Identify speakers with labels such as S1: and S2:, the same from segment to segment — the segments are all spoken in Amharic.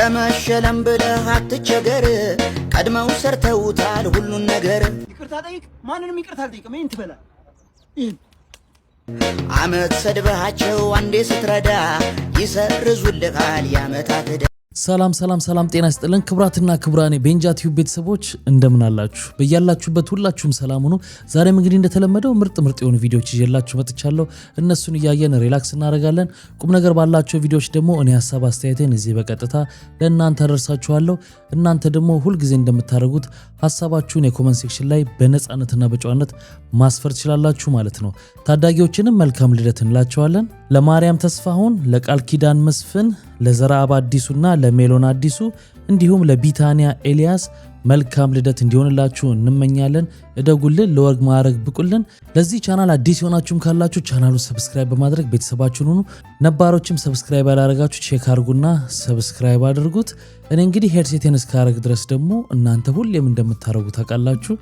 S1: ለመሸለም ብለህ አትቸገር ቀድመው ሰርተውታል ሁሉን ነገር
S2: ይቅርታ ጠይቅ ማንንም ይቅርታ ጠይቅ ምን ትበላ
S1: አመት ሰድበሃቸው አንዴ ስትረዳ ይሰርዙልሃል ያመታት
S3: ሰላም ጤና ይስጥልን ክብራትና ክብራኔ ቤንጃ ቲዩብ ቤተሰቦች እንደምን አላችሁ በእያላችሁበት ሁላችሁም ሰላም ሁኑ ዛሬም እንግዲህ እንደተለመደው ምርጥ የሆኑ ቪዲዮዎች ይዤላችሁ መጥቻለሁ እነሱን ያያየን ሪላክስ እናደርጋለን ቁም ነገር ባላችሁ ቪዲዮዎች ደግሞ እኔ ሐሳብ አስተያየቴን እዚህ በቀጥታ ለእናንተ አደርሳችኋለሁ እናንተ ደግሞ ሁሉ ጊዜ እንደምታደርጉት ሐሳባችሁን የኮሜንት ሴክሽን ላይ በነጻነትና በጨዋነት ማስፈር ትችላላችሁ ማለት ነው ታዳጊዎችንም መልካም ልደት እንላችኋለን ለማርያም ተስፋሁን ለቃል ኪዳን መስፍን ለዘራብ አዲሱና ለሜሎን አዲሱ እንዲሁም ለቢታኒያ ኤሊያስ መልካም ልደት እንዲሆንላችሁ እንመኛለን እደጉልን ለወርግ ማዕረግ ብቁልን ለዚህ ቻናል አዲስ ሆናችሁም ካላችሁ ቻናሉን ሰብስክራይብ በማድረግ ቤተሰባችሁን ሁኑ ነባሮችም ሰብስክራይብ ያላረጋችሁ ቼክ አድርጉና ሰብስክራይብ አድርጉት እኔ እንግዲህ ሄድሴቴን እስካረግ ድረስ ደግሞ እናንተ ሁሌም እንደምታረጉ ታውቃላችሁ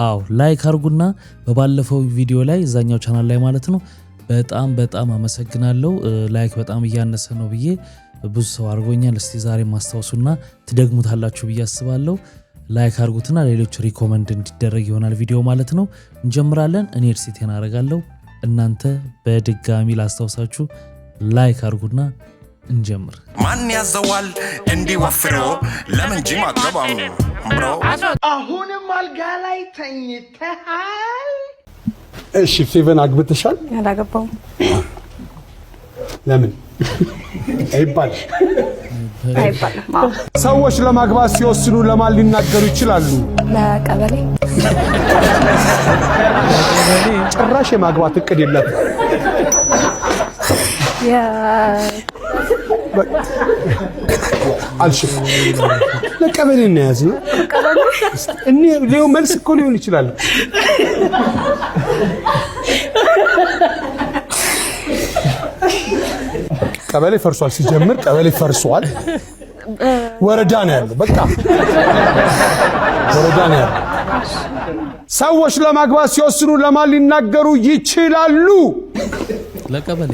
S3: አዎ ላይክ አድርጉና በባለፈው ቪዲዮ ላይ እዛኛው ቻናል ላይ ማለት ነው በጣም አመሰግናለሁ ላይክ በጣም እያነሰ ነው ብዬ ብዙ ሰው አድርጎኛል እስቲ ዛሬ ማስተዋወሱና ትደግሙታላችሁ ብዬ አስባለሁ ላይክ አድርጉትና ሌሎች ሪኮመንድ እንዲደረግ ይሆናል ቪዲዮ ማለት ነው እንጀምራለን እኔ ሄድሴቴን አረጋለሁ እናንተ በድጋሚ ላስተዋወሳችሁ ላይክ አድርጉና እንጀምር
S4: ማን ያዘዋል እንዲወፍሮ ለምን ጂም አትገባም ብሮ
S2: አሁንም አልጋ ላይ ተኝተሃል
S5: እሺ ፌቨን አግብተሻል
S6: ያላገባው
S5: ለምን አይባል ሰዎች ለማግባት ሲወስኑ ለማን ሊናገሩ ይችላሉ
S6: ለቀበሌ
S5: ጭራሽ የማግባት እቅድ የለም አልሽፍ ለቀበሌ እናያዝ ነው እኔ ሌው መልስ እኮ ሊሆን ይችላል ቀበሌ ፈርሷል ሲጀምር ቀበሌ ፈርሷል ወረዳ ነው ያለው በቃ ወረዳ ነው ያለው ሰዎች ለማግባት ሲወስኑ ለማን ሊናገሩ ይችላሉ
S3: ለቀበሌ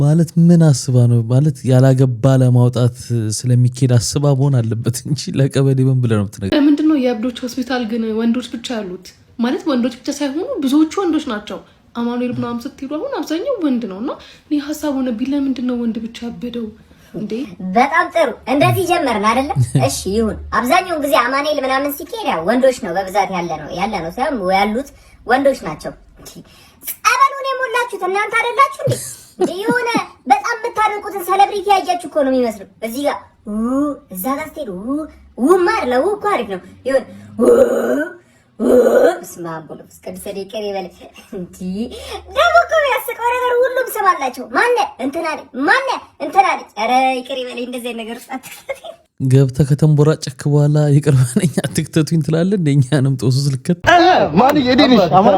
S3: ማለት ምን አስባ ነው ማለት ያላገባ ለማውጣት ስለሚኬድ አስባ መሆን አለበት እንጂ ለቀበሌ ምን ብለ ነው ትነገር
S7: ለምንድነው የአብዶች ሆስፒታል ግን ወንዶች ብቻ ያሉት ማለት ወንዶች ብቻ ሳይሆኑ ብዙዎቹ ወንዶች ናቸው አማኑኤል ምናምን ስትሄዱ አሁን አብዛኛው ወንድ ነውና እኔ ሐሳብ ሆነ ቢል ለምንድነው ወንድ ብቻ ያበደው እንዴ
S8: በጣም ጥሩ እንደዚህ ጀመርን አይደለ እሺ ይሁን አብዛኛው ጊዜ አማኑኤል ምናምን ሲኬድ ያው ወንዶች ነው በብዛት ያለ ነው ሳይሆን ያሉት ወንዶች ናቸው ጸበሉን የሞላችሁት እናንተ አይደላችሁ እንዴ የሆነ በጣም የምታደንቁትን ሴሌብሪቲ ያያችሁ እኮ ነው የሚመስለው እዚህ ጋር እዛ ጋር ስትሄዱ ማር ነው እኮ አሪፍ ነው ይሁን ስማቡሉ እስከ ደቂቃ ይበል እንዴ ደግሞ እኮ ያስቀው ነገር ሁሉም ስም አላቸው ማነ እንትና አለ ኧረ ይቅር ይበል እንደዚህ ነገር ውስጥ
S3: ገብተ ከተንቦራጨክ በኋላ ይቅርባነኛ ትክተቱኝ ትላለህ እንደኛንም ጦሱ ስልከት
S9: ማን ይሄድልሽ አማራ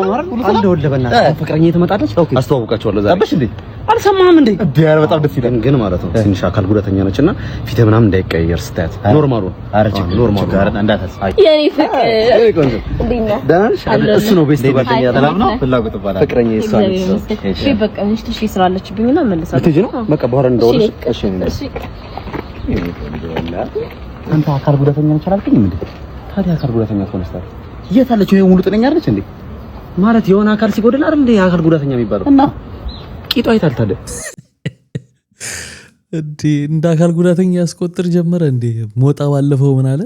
S9: አንድ ወለበና ፍቅረኛ የተመጣለች አስተዋውቃቸዋለሁ ዛሬ አበሽ እንዴ አልሰማህም እንዴ ዲያር በጣም ደስ ይላል ግን ማለት ነው ትንሽ አካል ጉዳተኛ ነችና ፊቴ ምናምን እንዳይቀየር ስታት ኖርማል ነው አረጭ ኖርማል ጋር እንዳታስ የኔ ፍቅር እንዴና ዳንሽ እሱ ነው ቤስት ጓደኛ ሰላም ነው ፍላጎት ባላ ፍቅረኛ ይሳል እሺ በቃ እንሽ ትሽ ስላለችብኝና መልሳለሁ ትጂ ነው በቃ በኋላ እንደወልሽ እሺ አንተ አካል ጉዳተኛ ነች አላልከኝ እንዴ ታዲያ አካል ጉዳተኛ ሆነስታ የታለች ነው ሙሉ ጤነኛ አይደለች እንዴ ማለት የሆነ አካል ሲጎደል አይደል እንዴ አካል ጉዳተኛ የሚባለው እና ቂጧ አይታል ታዲያ
S3: እንደ አካል ጉዳተኛ ያስቆጥር ጀመረ እንዴ ሞጣ ባለፈው ምን አለ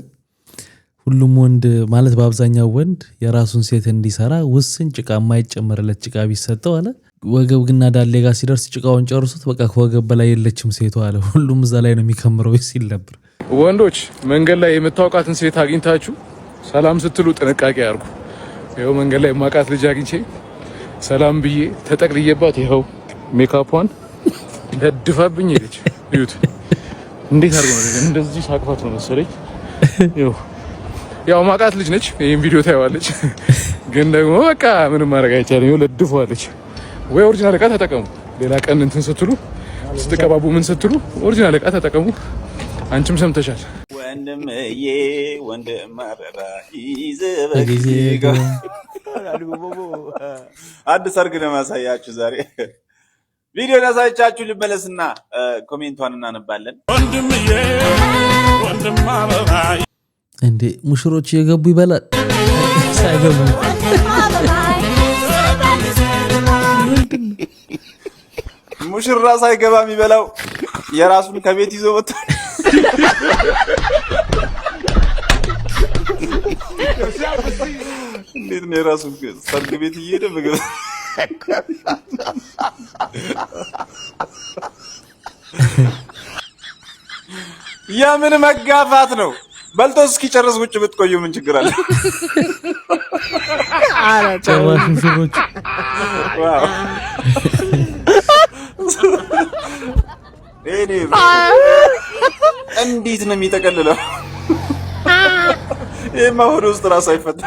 S3: ሁሉም ወንድ ማለት በአብዛኛው ወንድ የራሱን ሴት እንዲሰራ ውስን ጭቃ የማይጨመርለት ጭቃ ቢሰጠው አለ ወገብ ግና ዳሌ ጋር ሲደርስ ጭቃውን ጨርሱት በቃ ከወገብ በላይ የለችም ሴቷ አለ ሁሉም እዛ ላይ ነው የሚከምረው ሲል ነበር
S10: ወንዶች መንገድ ላይ የምታውቃትን ሴት አግኝታችሁ ሰላም ስትሉ ጥንቃቄ አድርጉ ይሄው መንገድ ላይ ማቃት ልጅ አግኝቼ ሰላም ብዬ ተጠቅልየባት ይሄው ሜካፑን ደድፋብኝ ሄደች እዩት እንዴት አድርጎ ነው እንደዚህ ሳቅፋት ነው መሰለኝ ያው ማቃት ልጅ ነች ይሄን ቪዲዮ ታይዋለች ግን ደግሞ በቃ ምንም ማድረግ አይቻልም ይኸው ለድፏለች ወይ ኦሪጂናል ዕቃ ተጠቀሙ ሌላ ቀን እንትን ስትሉ ስትቀባቡ ምን ስትሉ ኦሪጂናል ዕቃ ተጠቀሙ አንቺም ሰምተሻል
S11: ወንድምዬ ወንድም አበባ ይዘበጊጋ አንድ ሰርግ ለማሳያችሁ ዛሬ ቪዲዮ ያሳያችሁ ልመለስና ኮሜንቷን እናነባለን።
S3: እንዴ ሙሽሮች እየገቡ ይበላል ሳይገቡ
S11: ሙሽራ ሳይገባ የሚበላው የራሱን ከቤት ይዞ ወጣ። እንዴት ነው የራሱን ሰርግ ቤት እየሄደ ምግብ የምን መጋፋት ነው? በልቶ እስኪጨርስ ውጭ ብትቆዩ ምን ችግር አለ?
S3: ጨዋሽ ሙሽሮች
S11: እንዴት ነው የሚጠቀልለው? ይሄማ ሆድ ውስጥ ራስ አይፈታ።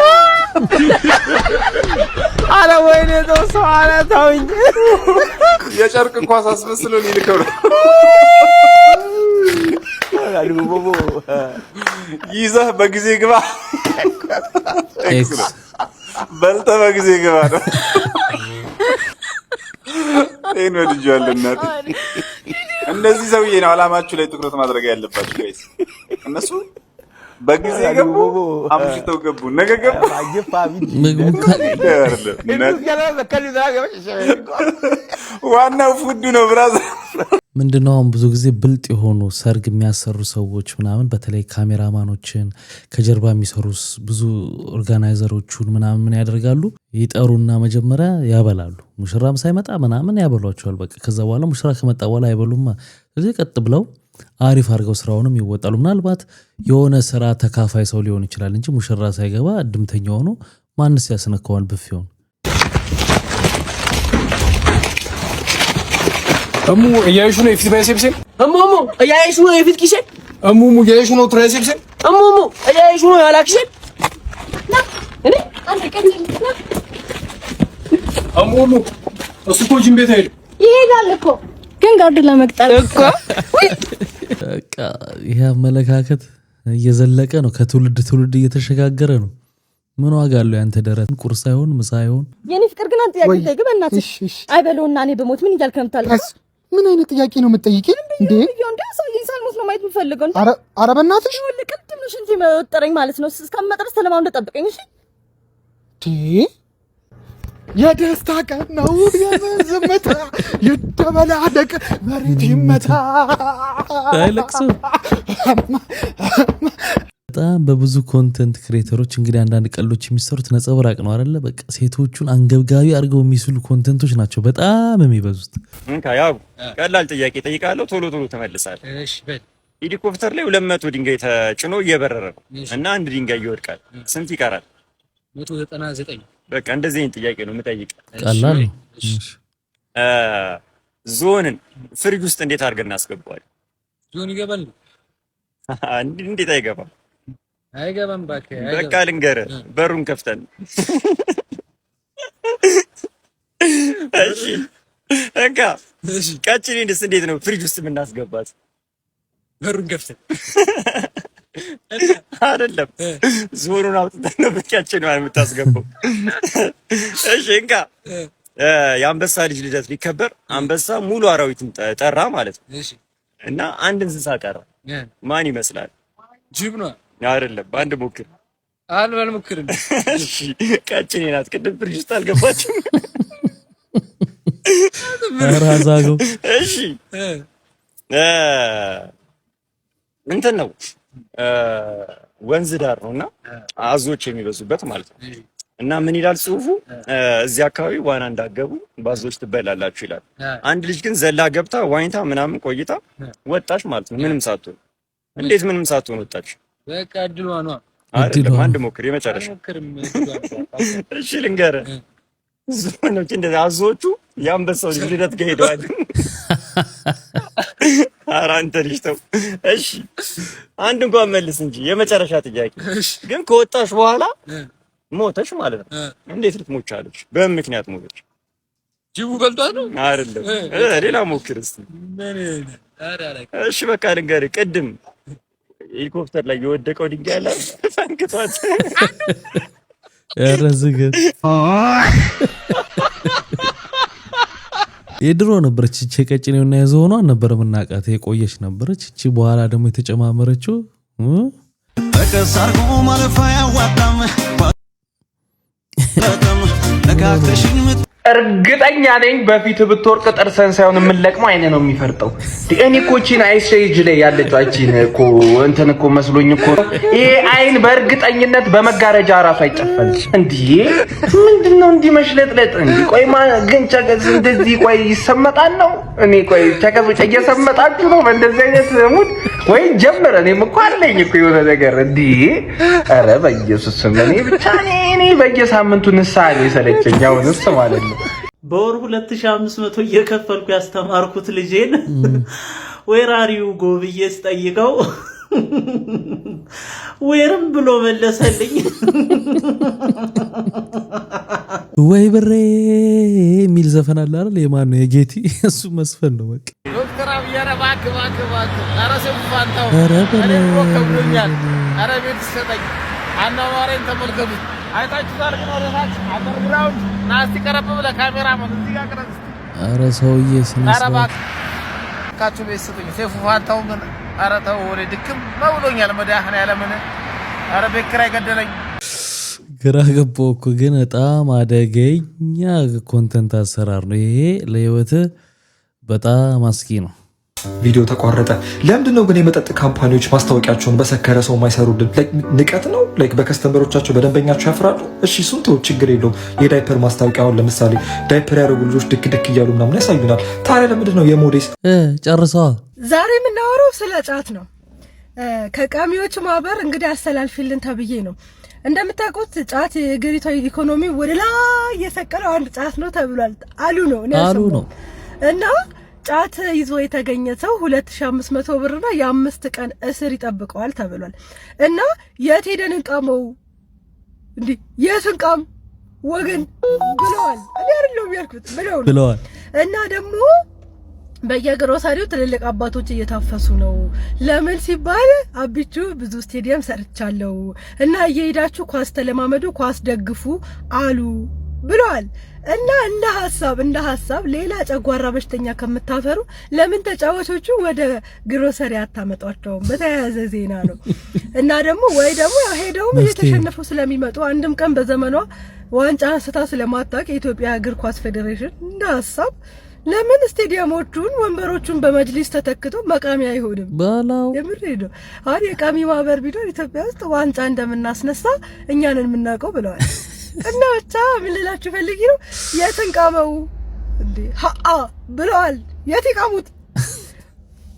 S2: አረ ወይኔ ሰው አረ ተውኝ።
S11: የጨርቅ ኳስ አስመስሎ ሊልከው ነው። ይዘህ በጊዜ ግባ፣ በልተህ በጊዜ ግባ ነው። ይሄን ወድጄዋለሁ እናቴ። እንደዚህ ሰውዬ ነው አላማችሁ ላይ ትኩረት ማድረግ ያለባችሁ ጋይስ። እነሱ በጊዜ ገቡ፣ አምሽተው ገቡ፣ ነገ ገቡ። ዋናው ፉዱ ነው ብራዘር።
S3: ምንድነው አሁን ብዙ ጊዜ ብልጥ የሆኑ ሰርግ የሚያሰሩ ሰዎች ምናምን በተለይ ካሜራማኖችን ከጀርባ የሚሰሩ ብዙ ኦርጋናይዘሮቹን ምናምን ምን ያደርጋሉ? ይጠሩና መጀመሪያ ያበላሉ። ሙሽራም ሳይመጣ ምናምን ያበሏቸዋል። በቃ ከዛ በኋላ ሙሽራ ከመጣ በኋላ አይበሉማ። ስለዚህ ቀጥ ብለው አሪፍ አድርገው ስራውንም ይወጣሉ። ምናልባት የሆነ ስራ ተካፋይ ሰው ሊሆን ይችላል እንጂ ሙሽራ ሳይገባ እድምተኛ ሆኖ ማንስ ያስነካዋል ብፌውን?
S10: እሙ እያይሹ ነው የፊት ባይሴፕሴ
S2: እሙ እያይሹ ነው የፊት ኪሴ
S10: እሙ እያይሹ ነው ትራይሴፕሴ
S2: እሙ እያይሹ ነው ያላክሼ እኔ አንተ ቀኝ
S10: እሙ እሱ እኮ ጂም ቤት አይደል
S7: ይሄዳል እኮ ግን ጋርድ ለመቅጠር
S2: እኮ
S3: በቃ ይሄ አመለካከት እየዘለቀ ነው፣ ከትውልድ ትውልድ እየተሸጋገረ ነው። ምን ዋጋ አለው ያንተ ደረት ቁርስ አይሆን ምሳ አይሆን?
S7: የኔ ፍቅር ግን አንተ ያቂ ጠይቅ በእናትሽ አይበለውና እኔ በሞት ምን እያልክ ነው የምታልቀው?
S5: ምን አይነት ጥያቄ ነው የምትጠይቂኝ እንዴ?
S7: እንዴ ሰው ይንሳልሞት ነው ማየት የምፈልገው እንዴ?
S5: ኧረ በእናትሽ
S7: ቅድም ነው እንጂ መጠረኝ ማለት ነው። እስከምመጣ ተለማው እንደጠብቀኝ እሺ።
S5: የደስታ ቀን ነው የመዝመታ ይደበላለቅ መሬት ይመታ
S3: አይለቅሱ። በጣም በብዙ ኮንተንት ክሬተሮች እንግዲህ አንዳንድ ቀልዶች የሚሰሩት ነጸብራቅ ነው አይደለ? በቃ ሴቶቹን አንገብጋቢ አድርገው የሚስሉ ኮንተንቶች ናቸው በጣም የሚበዙት።
S6: ያው ቀላል ጥያቄ ጠይቃለሁ፣ ቶሎ ቶሎ ተመልሳለህ። እሺ በል። ሄሊኮፕተር ላይ 200 ድንጋይ ተጭኖ እየበረረ ነው እና አንድ ድንጋይ ይወድቃል። ስንት ይቀራል?
S2: 199።
S6: በቃ እንደዚህ አይነት ጥያቄ ነው የምጠይቀው።
S3: ቀላል ነው።
S6: ዞንን ፍሪጅ ውስጥ እንዴት አድርገን እናስገባዋለን?
S2: ዞን ይገባል?
S6: እንዴት አይገባም?
S2: አይገባም እባክህ።
S6: በቃ ልንገርህ፣ በሩን ከፍተን። እሺ በቃ ቀጭኔንስ እንዴት ነው ፍሪጅ ውስጥ የምናስገባት?
S2: በሩን ከፍተን
S6: አይደለም፣ ዞኑን አውጥተን ነው ብቻችን ነው የምታስገባው። እሺ እንካ የአንበሳ ልጅ ልደት ሊከበር አንበሳ ሙሉ አራዊትን ጠራ ማለት ነው። እሺ እና አንድ እንስሳ ቀረ። ማን ይመስላል?
S2: ጅብ ነው።
S6: አይደለም፣ አንድ ሞክር።
S2: አልሞክርም።
S6: እሺ ቀጭኔ ናት። ቅድም ፍሪጅ ውስጥ አልገባችም።
S3: ራዛገው።
S6: እሺ እንትን ነው ወንዝ ዳር ነውና አዞች የሚበዙበት ማለት ነው። እና ምን ይላል ጽሁፉ? እዚህ አካባቢ ዋና እንዳገቡ ባዞች ትበላላችሁ ይላል። አንድ ልጅ ግን ዘላ ገብታ ዋኝታ ምናምን ቆይታ ወጣች ማለት ነው። ምንም ሳትሆን። እንዴት ምንም ሳትሆን ወጣች?
S2: በቃ እድሏ ነው።
S6: አይደለም፣ አንድ ሞክር፣ የመጨረሻ። እሺ ልንገርህ፣ ዞኖች እንደዚህ አዞቹ የአንበሳው ልጅ ልደት ጋር ሄደዋል። ኧረ አንተ ልጅ ተው። እሺ አንድ እንኳን መልስ እንጂ የመጨረሻ ጥያቄ። ግን ከወጣሽ በኋላ ሞተሽ ማለት ነው። እንዴት ልትሞች አለች? በምን ምክንያት ሞተች?
S2: ጅቡ በልቷት ነው?
S6: አይደለም፣ ሌላ ሞክር እስቲ። እሺ በቃ ልንገርህ፣ ቅድም ሄሊኮፕተር ላይ የወደቀው ድንጋይ አለ ፈንክቷት።
S3: ኧረ ዝግት የድሮ ነበረች እቺ ቀጭኔውና የዞኗ ነበር ምናቃት የቆየች ነበረች እቺ በኋላ ደግሞ የተጨማመረችው
S12: ተከሳርጎ ማለፋ ያዋጣም ነካክተሽኝ
S2: እርግጠኛ ነኝ በፊት ብትወርቅ ጥርሰን ሳይሆን የምንለቅመው አይነ ነው የሚፈርጠው። እኔ እኮ እቺን አይስቴጅ ላይ ያለችው እቺን እኮ እንትን እኮ መስሎኝ እኮ ይሄ አይን በእርግጠኝነት በመጋረጃ ራሱ አይጨፈልሽ እንዴ? ምንድነው እንዲህ መሽለጥለጥ እንዴ? ቆይ ግን ቸገዝ እንደዚህ ቆይ ይሰመጣል ነው? እኔ ቆይ ቸገዞች እየሰመጣችሁ ነው በእንደዚህ አይነት ሙድ ወይ ጀመረ? እኔም እኮ አለኝ እኮ የሆነ ነገር እንዴ። ኧረ በኢየሱስ ስም እኔ ብቻ እኔ በየሳምንቱ ንስሓ ነው የሰለቸኝ አሁንስ ማለት ነው።
S13: በወር 2500 እየከፈልኩ ያስተማርኩት ልጄን ወራሪው ጎብዬ ስጠይቀው ወይርም ብሎ መለሰልኝ።
S3: ወይ ብሬ የሚል ዘፈን አለ አይደል? የማን ነው? የጌቲ እሱ መስፈን ነው በቃ።
S14: ዶክተር አብይ ባክ ኧረ ሰፋንታው
S3: ኧረ
S14: ከብሎኛል። ኧረ ቤት ሰጠኝ አናዋሬን ተመልከቱ። አይታችሁታል ግን ወደታች አንደርግራውንድ ናስቲ ቀረብ ብለህ ካሜራማን እዚህ ጋር ቀረጽ።
S3: ኧረ ሰውዬ ስነሳ
S14: ኧረ እባካችሁ ቤት ስጡኝ። ሰይፉ ፋንታው ግን ኧረ ተው ወደ ድክም ብሎኛል። መድኃኒዓለምን ኧረ ቤት ኪራይ ገደለኝ።
S3: ግራ ገባው እኮ ግን በጣም አደገኛ ኮንተንት አሰራር ነው ይሄ። ለህይወት በጣም አስጊ ነው።
S15: ቪዲዮ ተቋረጠ። ለምንድን ነው ግን የመጠጥ ካምፓኒዎች ማስታወቂያቸውን በሰከረ ሰው የማይሰሩልን? ንቀት ነው? በከስተመሮቻቸው በደንበኛቸው ያፍራሉ? እሺ እሱን ተው፣ ችግር የለውም። የዳይፐር ማስታወቂያ አሁን ለምሳሌ ዳይፐር ያደረጉ ልጆች ድክ ድክ እያሉ ምናምን ያሳዩናል። ታዲያ ለምንድን ነው የሞዴስ
S3: ጨርሰዋል።
S16: ዛሬ የምናወራው ስለ ጫት ነው። ከቃሚዎች ማህበር እንግዲህ አስተላልፊልን ተብዬ ነው። እንደምታውቁት ጫት የሀገሪቷ ኢኮኖሚ ወደ ላይ የሰቀለው አንድ ጫት ነው ተብሏል። አሉ ነው እና ጫት ይዞ የተገኘ ሰው 2500 ብርና የ5 ቀን እስር ይጠብቀዋል ተብሏል። እና የት ሄደን እንቃመው እንዴ? የት እንቃም ወገን ብለዋል። እኔ አይደለም ያልኩት ብለዋል። እና ደግሞ በየግሮሰሪው ትልልቅ አባቶች እየታፈሱ ነው። ለምን ሲባል አቢቹ ብዙ ስቴዲየም ሰርቻለሁ እና እየሄዳችሁ ኳስ ተለማመዱ፣ ኳስ ደግፉ አሉ ብለዋል። እና እንደ ሀሳብ ሌላ ጨጓራ በሽተኛ ከምታፈሩ ለምን ተጫዋቾቹ ወደ ግሮሰሪ አታመጧቸውም? በተያያዘ ዜና ነው። እና ደግሞ ወይ ደግሞ ሄደውም እየተሸነፉ ስለሚመጡ አንድም ቀን በዘመኗ ዋንጫ አንስታ ስለማታውቅ የኢትዮጵያ እግር ኳስ ፌዴሬሽን እንደ ሀሳብ ለምን ስቴዲየሞቹን ወንበሮቹን በመጅሊስ ተተክቶ መቃሚያ አይሆንም? ባላው የምር ሄዶ አሁን የቃሚ ማህበር ቢኖር ኢትዮጵያ ውስጥ ዋንጫ እንደምናስነሳ እኛንን የምናውቀው ብለዋል። እና ብቻ ምን ልላችሁ ፈልጊ ነው የትንቃመው እንዴ ብለዋል። የትንቃሙት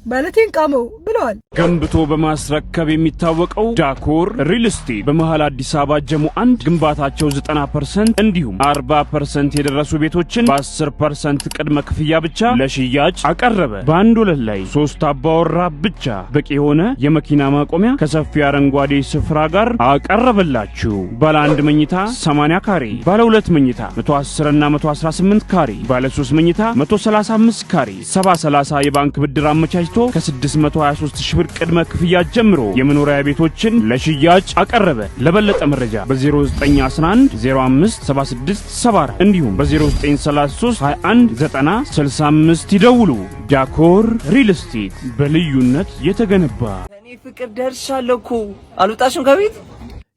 S16: ማለቴን ቃመው ብለዋል።
S17: ገንብቶ በማስረከብ የሚታወቀው ዳኮር ሪል ስቴት በመሃል አዲስ አበባ ጀሞ 1 ግንባታቸው 90% እንዲሁም 40% የደረሱ ቤቶችን በ10% ቅድመ ክፍያ ብቻ ለሽያጭ አቀረበ። በአንድ ወለል ላይ 3 አባወራ ብቻ በቂ የሆነ የመኪና ማቆሚያ ከሰፊ አረንጓዴ ስፍራ ጋር አቀረበላችሁ። ባለ 1 መኝታ 80 ካሬ፣ ባለ 2 መኝታ 110 እና 118 ካሬ፣ ባለ 3 መኝታ 135 ካሬ 70/30 የባንክ ብድር አመቻች ከ623 ሺህ ብር ቅድመ ክፍያ ጀምሮ የመኖሪያ ቤቶችን ለሽያጭ አቀረበ። ለበለጠ መረጃ በ0911 05 7674 እንዲሁም በ0933 21 90 65 ይደውሉ። ዳኮር ሪል ስቴት በልዩነት የተገነባ።
S2: እኔ ፍቅር ደርሻለሁ እኮ አልወጣሽም ከቤት።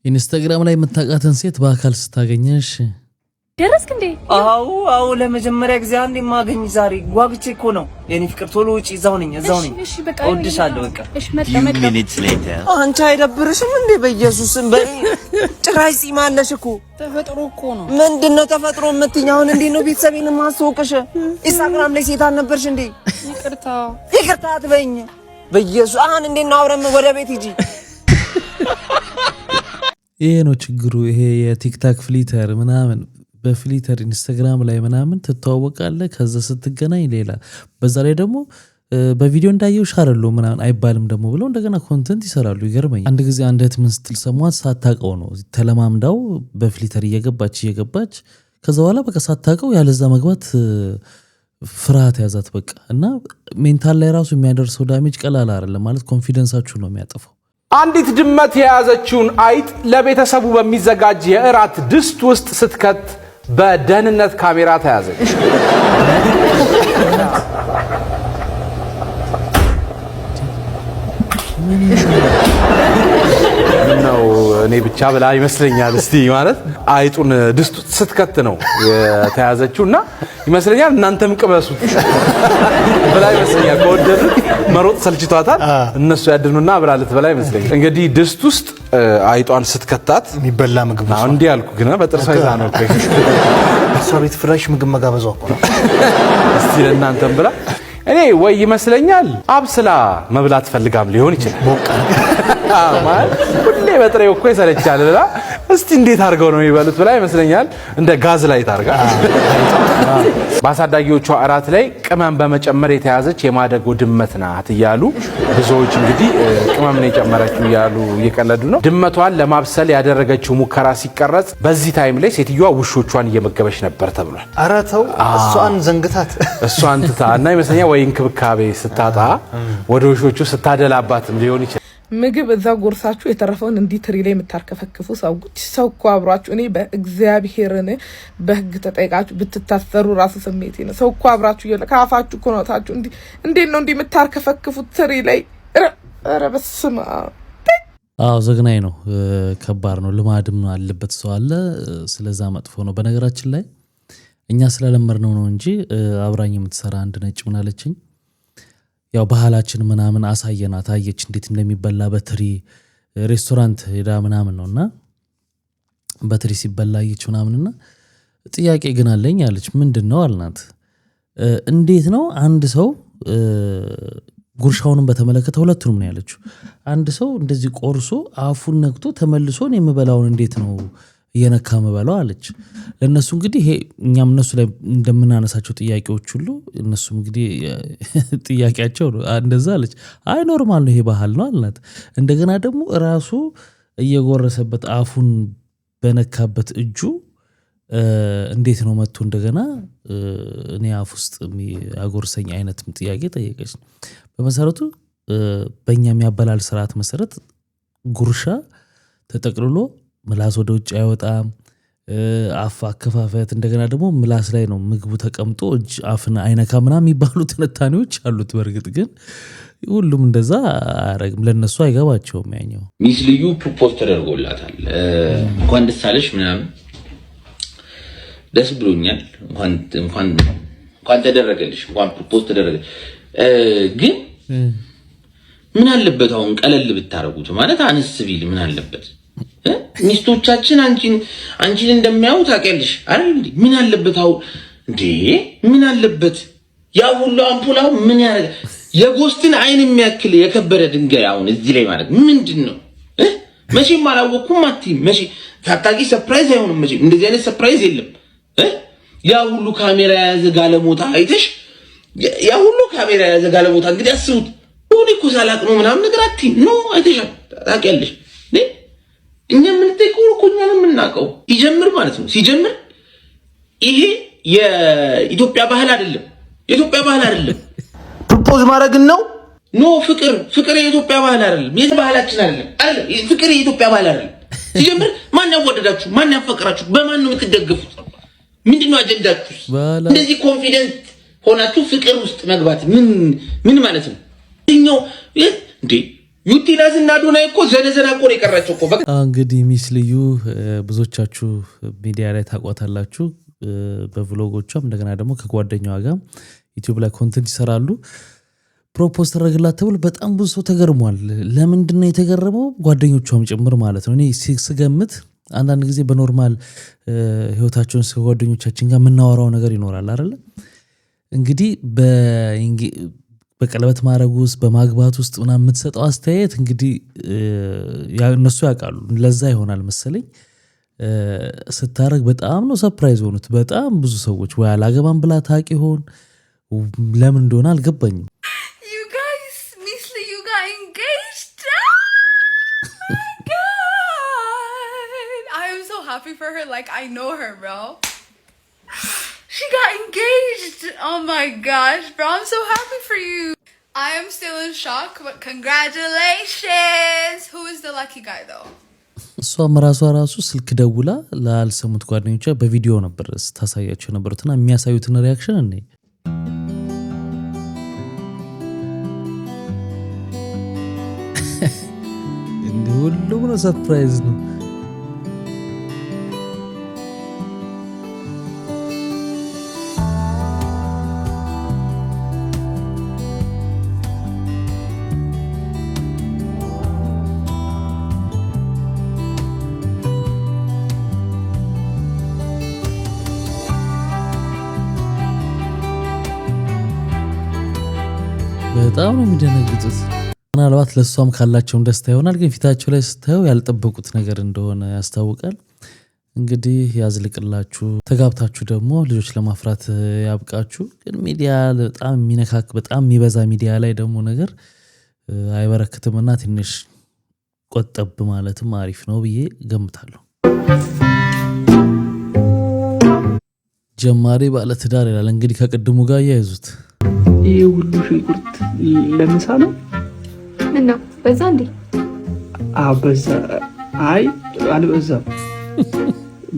S3: ኢንስታግራም ላይ የምታውቃትን ሴት በአካል ስታገኘሽ
S18: ደረስክ እንዴ?
S2: አዎ ለመጀመሪያ ጊዜ አንዴ ማገኝ ዛሬ ጓግቼ እኮ ነው። የኔ ፍቅር ቶሎ ውጪ፣ እዛው ነኝ።
S18: እሺ በቃ
S2: እወድሻለሁ። በቃ
S18: እሺ መጣ
S2: አንቺ አይደብርሽም እንዴ? በኢየሱስም ጭራሽ ሲማለሽ እኮ
S18: ተፈጥሮ እኮ ነው።
S2: ምንድነው ተፈጥሮ የምትይኝ? አሁን እንዴ ነው ቤተሰቤን ማስተዋወቅሽ? ኢንስታግራም ላይ ሴት አልነበርሽ እንዴ? ይቅርታ አትበይኝ በኢየሱስ። አሁን እንዴ ነው አብረን ወደ ቤት ሂጂ።
S3: ይሄ ነው ችግሩ። ይሄ የቲክታክ ፍሊተር ምናምን በፍሊተር ኢንስታግራም ላይ ምናምን ትተዋወቃለህ፣ ከዛ ስትገናኝ ሌላ። በዛ ላይ ደግሞ በቪዲዮ እንዳየው ሻረሎ ምናምን አይባልም ደግሞ ብለው እንደገና ኮንተንት ይሰራሉ። ይገርመኛል። አንድ ጊዜ አንድ እህት ምን ስትል ሰሟት፣ ሳታውቀው ነው ተለማምዳው በፍሊተር እየገባች ከዛ በኋላ በቃ ሳታውቀው ያለዛ መግባት ፍርሃት ያዛት በቃ። እና ሜንታል ላይ ራሱ የሚያደርሰው ዳሜጅ ቀላል አይደለም ማለት ኮንፊደንሳችሁ ነው የሚያጠፋው።
S5: አንዲት ድመት የያዘችውን አይጥ ለቤተሰቡ በሚዘጋጅ የእራት ድስት ውስጥ ስትከት በደህንነት ካሜራ ተያዘች።
S19: ነው እኔ ብቻ ብላ ይመስለኛል። እስቲ ማለት አይጡን ድስቱ ስትከት ነው የተያዘችውና ይመስለኛል እናንተም ቅመሱት ብላ ይመስለኛል። ከወደዱት መሮጥ ሰልችቷታል እነሱ ያድኑና ብላ ልትበላ ይመስለኛል። እንግዲህ ድስት ውስጥ አይጧን ስትከታት
S20: የሚበላ ምግብ ነው
S19: እንዴ ያልኩ ግን በጥርሷ ይዛ ነው
S20: እሷ ቤት ፍሬሽ ምግብ መጋበዟ እኮ ነው።
S19: እስቲ ለእናንተም ብላ እኔ ወይ ይመስለኛል አብስላ መብላት ፈልጋም ሊሆን ይችላል። ማለት ሁሌ በጥሬው እኮ ይሰለቻል ብላ እስቲ እንዴት አድርገው ነው የሚበሉት ብላ ይመስለኛል እንደ ጋዝ ላይ ታርጋ በአሳዳጊዎቿ እራት ላይ ቅመም በመጨመር የተያዘች የማደጎ ድመት ናት እያሉ ብዙዎች እንግዲህ ቅመም ነው የጨመረችው እያሉ እየቀለዱ ነው። ድመቷን ለማብሰል ያደረገችው ሙከራ ሲቀረጽ በዚህ ታይም ላይ ሴትዮዋ ውሾቿን እየመገበች ነበር ተብሏል።
S20: ኧረ ተው እሷን ዘንግታት
S19: እሷን ትታና ይመስለኛል ወይ እንክብካቤ ስታጣ ወደ ውሾቹ ስታደላባትም ሊሆን ይችላል።
S21: ምግብ እዛ ጎርሳችሁ የተረፈውን እንዲህ ትሪ ላይ የምታርከፈክፉ ሰዎች ሰው እኮ አብራችሁ እኔ በእግዚአብሔርን በህግ ተጠይቃችሁ ብትታሰሩ ራሱ ስሜቴ ነው። ሰው እኮ አብራችሁ ይወለ ካፋችሁ እኮ ነው ታችሁ እንዴት ነው እንዲህ የምታርከፈክፉት ትሪ ላይ? ኧረ በስመ አብ።
S3: አዎ ዘግናኝ ነው፣ ከባድ ነው። ልማድም አለበት ሰው አለ። ስለዛ መጥፎ ነው። በነገራችን ላይ እኛ ስለለመድነው ነው እንጂ አብራኝ የምትሰራ አንድ ነጭ ምን አለችኝ፣ ያው ባህላችን ምናምን አሳየናት፣ አየች እንዴት እንደሚበላ በትሪ ሬስቶራንት ሄዳ ምናምን ነውና በትሪ ሲበላ አየች ምናምንና ጥያቄ ግን አለኝ አለች። ምንድነው አልናት። እንዴት ነው አንድ ሰው ጉርሻውንም በተመለከተ ሁለቱንም ነው ያለችው። አንድ ሰው እንደዚህ ቆርሶ አፉን ነክቶ ተመልሶን የምበላውን እንዴት ነው እየነካ መበላው አለች። ለነሱ እንግዲህ ይሄ እኛም እነሱ ላይ እንደምናነሳቸው ጥያቄዎች ሁሉ እነሱም እንግዲህ ጥያቄያቸው እንደዛ አለች። አይ ኖርማል ነው ይሄ ባህል ነው አልናት። እንደገና ደግሞ ራሱ እየጎረሰበት አፉን በነካበት እጁ እንዴት ነው መጥቶ እንደገና እኔ አፍ ውስጥ ያጎርሰኝ አይነትም ጥያቄ ጠየቀች። በመሰረቱ በእኛ የሚያበላል ስርዓት መሰረት ጉርሻ ተጠቅልሎ ምላስ ወደ ውጭ አይወጣም። አፍ አከፋፈት እንደገና ደግሞ ምላስ ላይ ነው ምግቡ ተቀምጦ እጅ አፍን አይነካ ምናምን የሚባሉ ትንታኔዎች አሉት። በእርግጥ ግን ሁሉም እንደዛ አያረግም፣ ለነሱ አይገባቸውም። ያኛው
S22: ሚስ ልዩ ፕሮፖዝ ተደርጎላታል። እንኳን ደስ አለሽ ምናምን ደስ ብሎኛል፣ እንኳን ተደረገልሽ፣ እንኳን ፕሮፖዝ ተደረገ። ግን ምን አለበት አሁን ቀለል ብታረጉት ማለት አነስ ቢል ምን አለበት? ሚስቶቻችን አንቺን እንደሚያዩ ታውቂያለሽ አይደል እንዴ? ምን አለበት አሁን እንዴ? ምን አለበት ያ ሁሉ አምፖላው ምን ያደርግ? የጎስትን አይን የሚያክል የከበረ ድንጋይ አሁን እዚህ ላይ ማለት ምንድነው? መቼም አላወኩም አትይም። መቼ ታጣቂ ሰርፕራይዝ አይሆንም። መቼም እንደዚህ አይነት ሰርፕራይዝ የለም። ያ ሁሉ ካሜራ የያዘ ጋለሞታ አይተሽ፣ ያ ሁሉ ካሜራ የያዘ ጋለሞታ እንግዲህ አስቡት። ሁሉ እኮ ሳላቅ ነው ምናምን ነገር አትይም ነው አይተሻል፣ ታውቂያለሽ። እኛ ምን ተቆር እኮ እኛ ነው የምናውቀው። ሲጀምር ማለት ነው ሲጀምር ይሄ የኢትዮጵያ ባህል አይደለም፣ የኢትዮጵያ ባህል አይደለም።
S20: ፕሮፖዝ ማድረግ ነው
S22: ኖ ፍቅር የኢትዮጵያ ባህል አይደለም፣ የባህላችን አይደለም። ፍቅር የኢትዮጵያ ባህል አይደለም። ሲጀምር ማን ያወደዳችሁ? ማን ያፈቅራችሁ? በማን ነው የምትደገፉት? ምንድነው አጀንዳችሁ? እንደዚህ ኮንፊደንት ሆናችሁ ፍቅር ውስጥ መግባት ምን ማለት ነው? እኛው እንዴ ዩቲላስ እና ዶናይ እኮ ዘነዘና እኮ ነው የቀራቸው እኮ። በቃ
S3: እንግዲህ ሚስ ልዩ ብዙዎቻችሁ ሚዲያ ላይ ታቋታላችሁ፣ በቭሎጎቿም እንደገና ደግሞ ከጓደኛዋ ጋር ዩቲዩብ ላይ ኮንቴንት ይሰራሉ። ፕሮፖዝ ተደረገላት ተብሎ በጣም ብዙ ሰው ተገርሟል። ለምንድን ነው የተገረመው? ጓደኞቿም ጭምር ማለት ነው። እኔ ስገምት አንዳንድ ጊዜ በኖርማል ህይወታቸውን ከጓደኞቻችን ጋር የምናወራው ነገር ይኖራል አይደለ? እንግዲህ በቀለበት ማድረግ ውስጥ በማግባት ውስጥ ምናምን የምትሰጠው አስተያየት እንግዲህ እነሱ ያውቃሉ። ለዛ ይሆናል መሰለኝ ስታረግ በጣም ነው ሰርፕራይዝ ሆኑት በጣም ብዙ ሰዎች። ወይ አላገባም ብላ ታውቂ ይሆን? ለምን እንደሆነ አልገባኝም።
S23: You guys, Miss Liu got engaged. I am so happy for her. Like I know her, bro. She got engaged. Oh my gosh, bro. I'm so happy for you. I am still in shock, but congratulations. Who is the lucky guy though?
S3: እሷም ራሱ ስልክ ደውላ ላልሰሙት ጓደኞቿ በቪዲዮ ነበር ታሳያቸው ነበሩትና የሚያሳዩትን ሪያክሽን እኔ ሁሉም ነው ሰርፕራይዝ ነው። በጣም ነው የሚደነግጡት። ምናልባት ለሷም ካላቸውም ደስታ ይሆናል፣ ግን ፊታቸው ላይ ስታዩ ያልጠበቁት ነገር እንደሆነ ያስታውቃል። እንግዲህ ያዝልቅላችሁ፣ ተጋብታችሁ ደግሞ ልጆች ለማፍራት ያብቃችሁ። ግን ሚዲያ በጣም የሚነካክ በጣም የሚበዛ ሚዲያ ላይ ደግሞ ነገር አይበረክትምና ትንሽ ቆጠብ ማለትም አሪፍ ነው ብዬ ገምታለሁ። ጀማሪ ባለትዳር ይላል እንግዲህ ከቅድሙ ጋር ያያዙት።
S1: ይሄ ሁሉ ሽንኩርት ለምሳ ነው?
S18: ምን ነው በዛ እንዴ?
S1: በዛ። አይ አልበዛም፣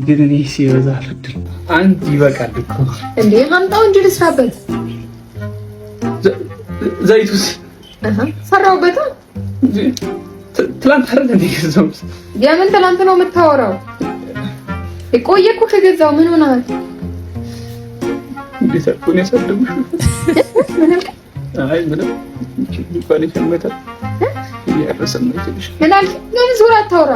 S1: ግን እኔ ሲበዛ አልወድም። አንድ ይበቃል እኮ
S18: እንዴ። አምጣው እንጂ ልስራበት።
S1: ዘይቱስ?
S18: ሰራውበት።
S1: ትላንት አይደል እንዴ ገዛሁት?
S18: የምን ትላንት ነው የምታወራው? የቆየ እኮ ከገዛው ምን ሆነሃል?
S1: እንዴት እኮ ነው ያሳደጉሽ?
S18: ምንም
S1: አይ ምንም ይባል ይፈመታ ያረሰም አይተሽ
S18: ምን አልክ? ምን ዙር አታወራ።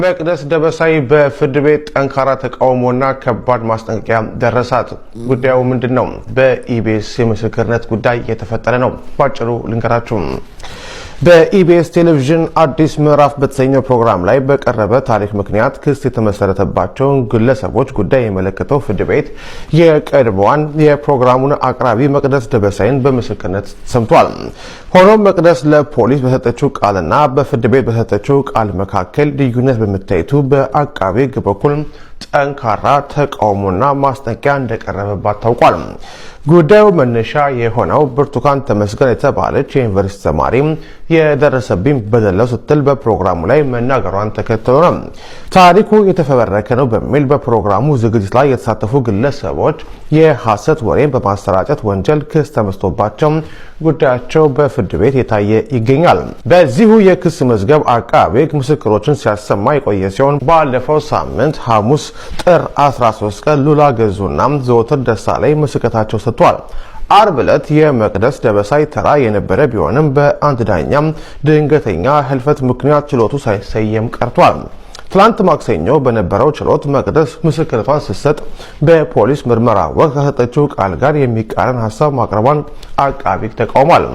S4: መቅደስ ደበሳይ በፍርድ ቤት ጠንካራ ተቃውሞና ከባድ ማስጠንቀቂያ ደረሳት። ጉዳዩ ምንድነው? በኢቢኤስ የምስክርነት ጉዳይ የተፈጠረ ነው። ባጭሩ ልንገራችሁ። በኢቢኤስ ቴሌቪዥን አዲስ ምዕራፍ በተሰኘው ፕሮግራም ላይ በቀረበ ታሪክ ምክንያት ክስ የተመሰረተባቸውን ግለሰቦች ጉዳይ የመለከተው ፍርድ ቤት የቀድሞዋን የፕሮግራሙን አቅራቢ መቅደስ ደበሳይን በምስክርነት ሰምቷል። ሆኖም መቅደስ ለፖሊስ በሰጠችው ቃልና በፍርድ ቤት በሰጠችው ቃል መካከል ልዩነት በመታየቱ በአቃቤ ሕግ በኩል ጠንካራ ተቃውሞና ማስጠንቀቂያ እንደቀረበባት ታውቋል። ጉዳዩ መነሻ የሆነው ብርቱካን ተመስገን የተባለች የዩኒቨርሲቲ ተማሪ የደረሰብኝ በደል ነው ስትል በፕሮግራሙ ላይ መናገሯን ተከትሎ ነው። ታሪኩ የተፈበረከ ነው በሚል በፕሮግራሙ ዝግጅት ላይ የተሳተፉ ግለሰቦች የሐሰት ወሬን በማሰራጨት ወንጀል ክስ ተመስቶባቸው ጉዳያቸው በፍርድ ቤት የታየ ይገኛል። በዚሁ የክስ መዝገብ አቃቤ ሕግ ምስክሮችን ሲያሰማ የቆየ ሲሆን ባለፈው ሳምንት ሐሙስ ጥር 13 ቀን ሉላ ገዙና ዘወትር ደሳለኝ ምስክርነታቸው ሰጥቷል። አርብ ዕለት የመቅደስ ደበሳይ ተራ የነበረ ቢሆንም በአንድ ዳኛ ድንገተኛ ህልፈት ምክንያት ችሎቱ ሳይሰየም ቀርቷል። ትላንት ማክሰኞ በነበረው ችሎት መቅደስ ምስክርነቷን ስትሰጥ በፖሊስ ምርመራ ወቅት ከሰጠችው ቃል ጋር የሚቃረን ሀሳብ ማቅረቧን አቃቤ ሕግ ተቃውሟል።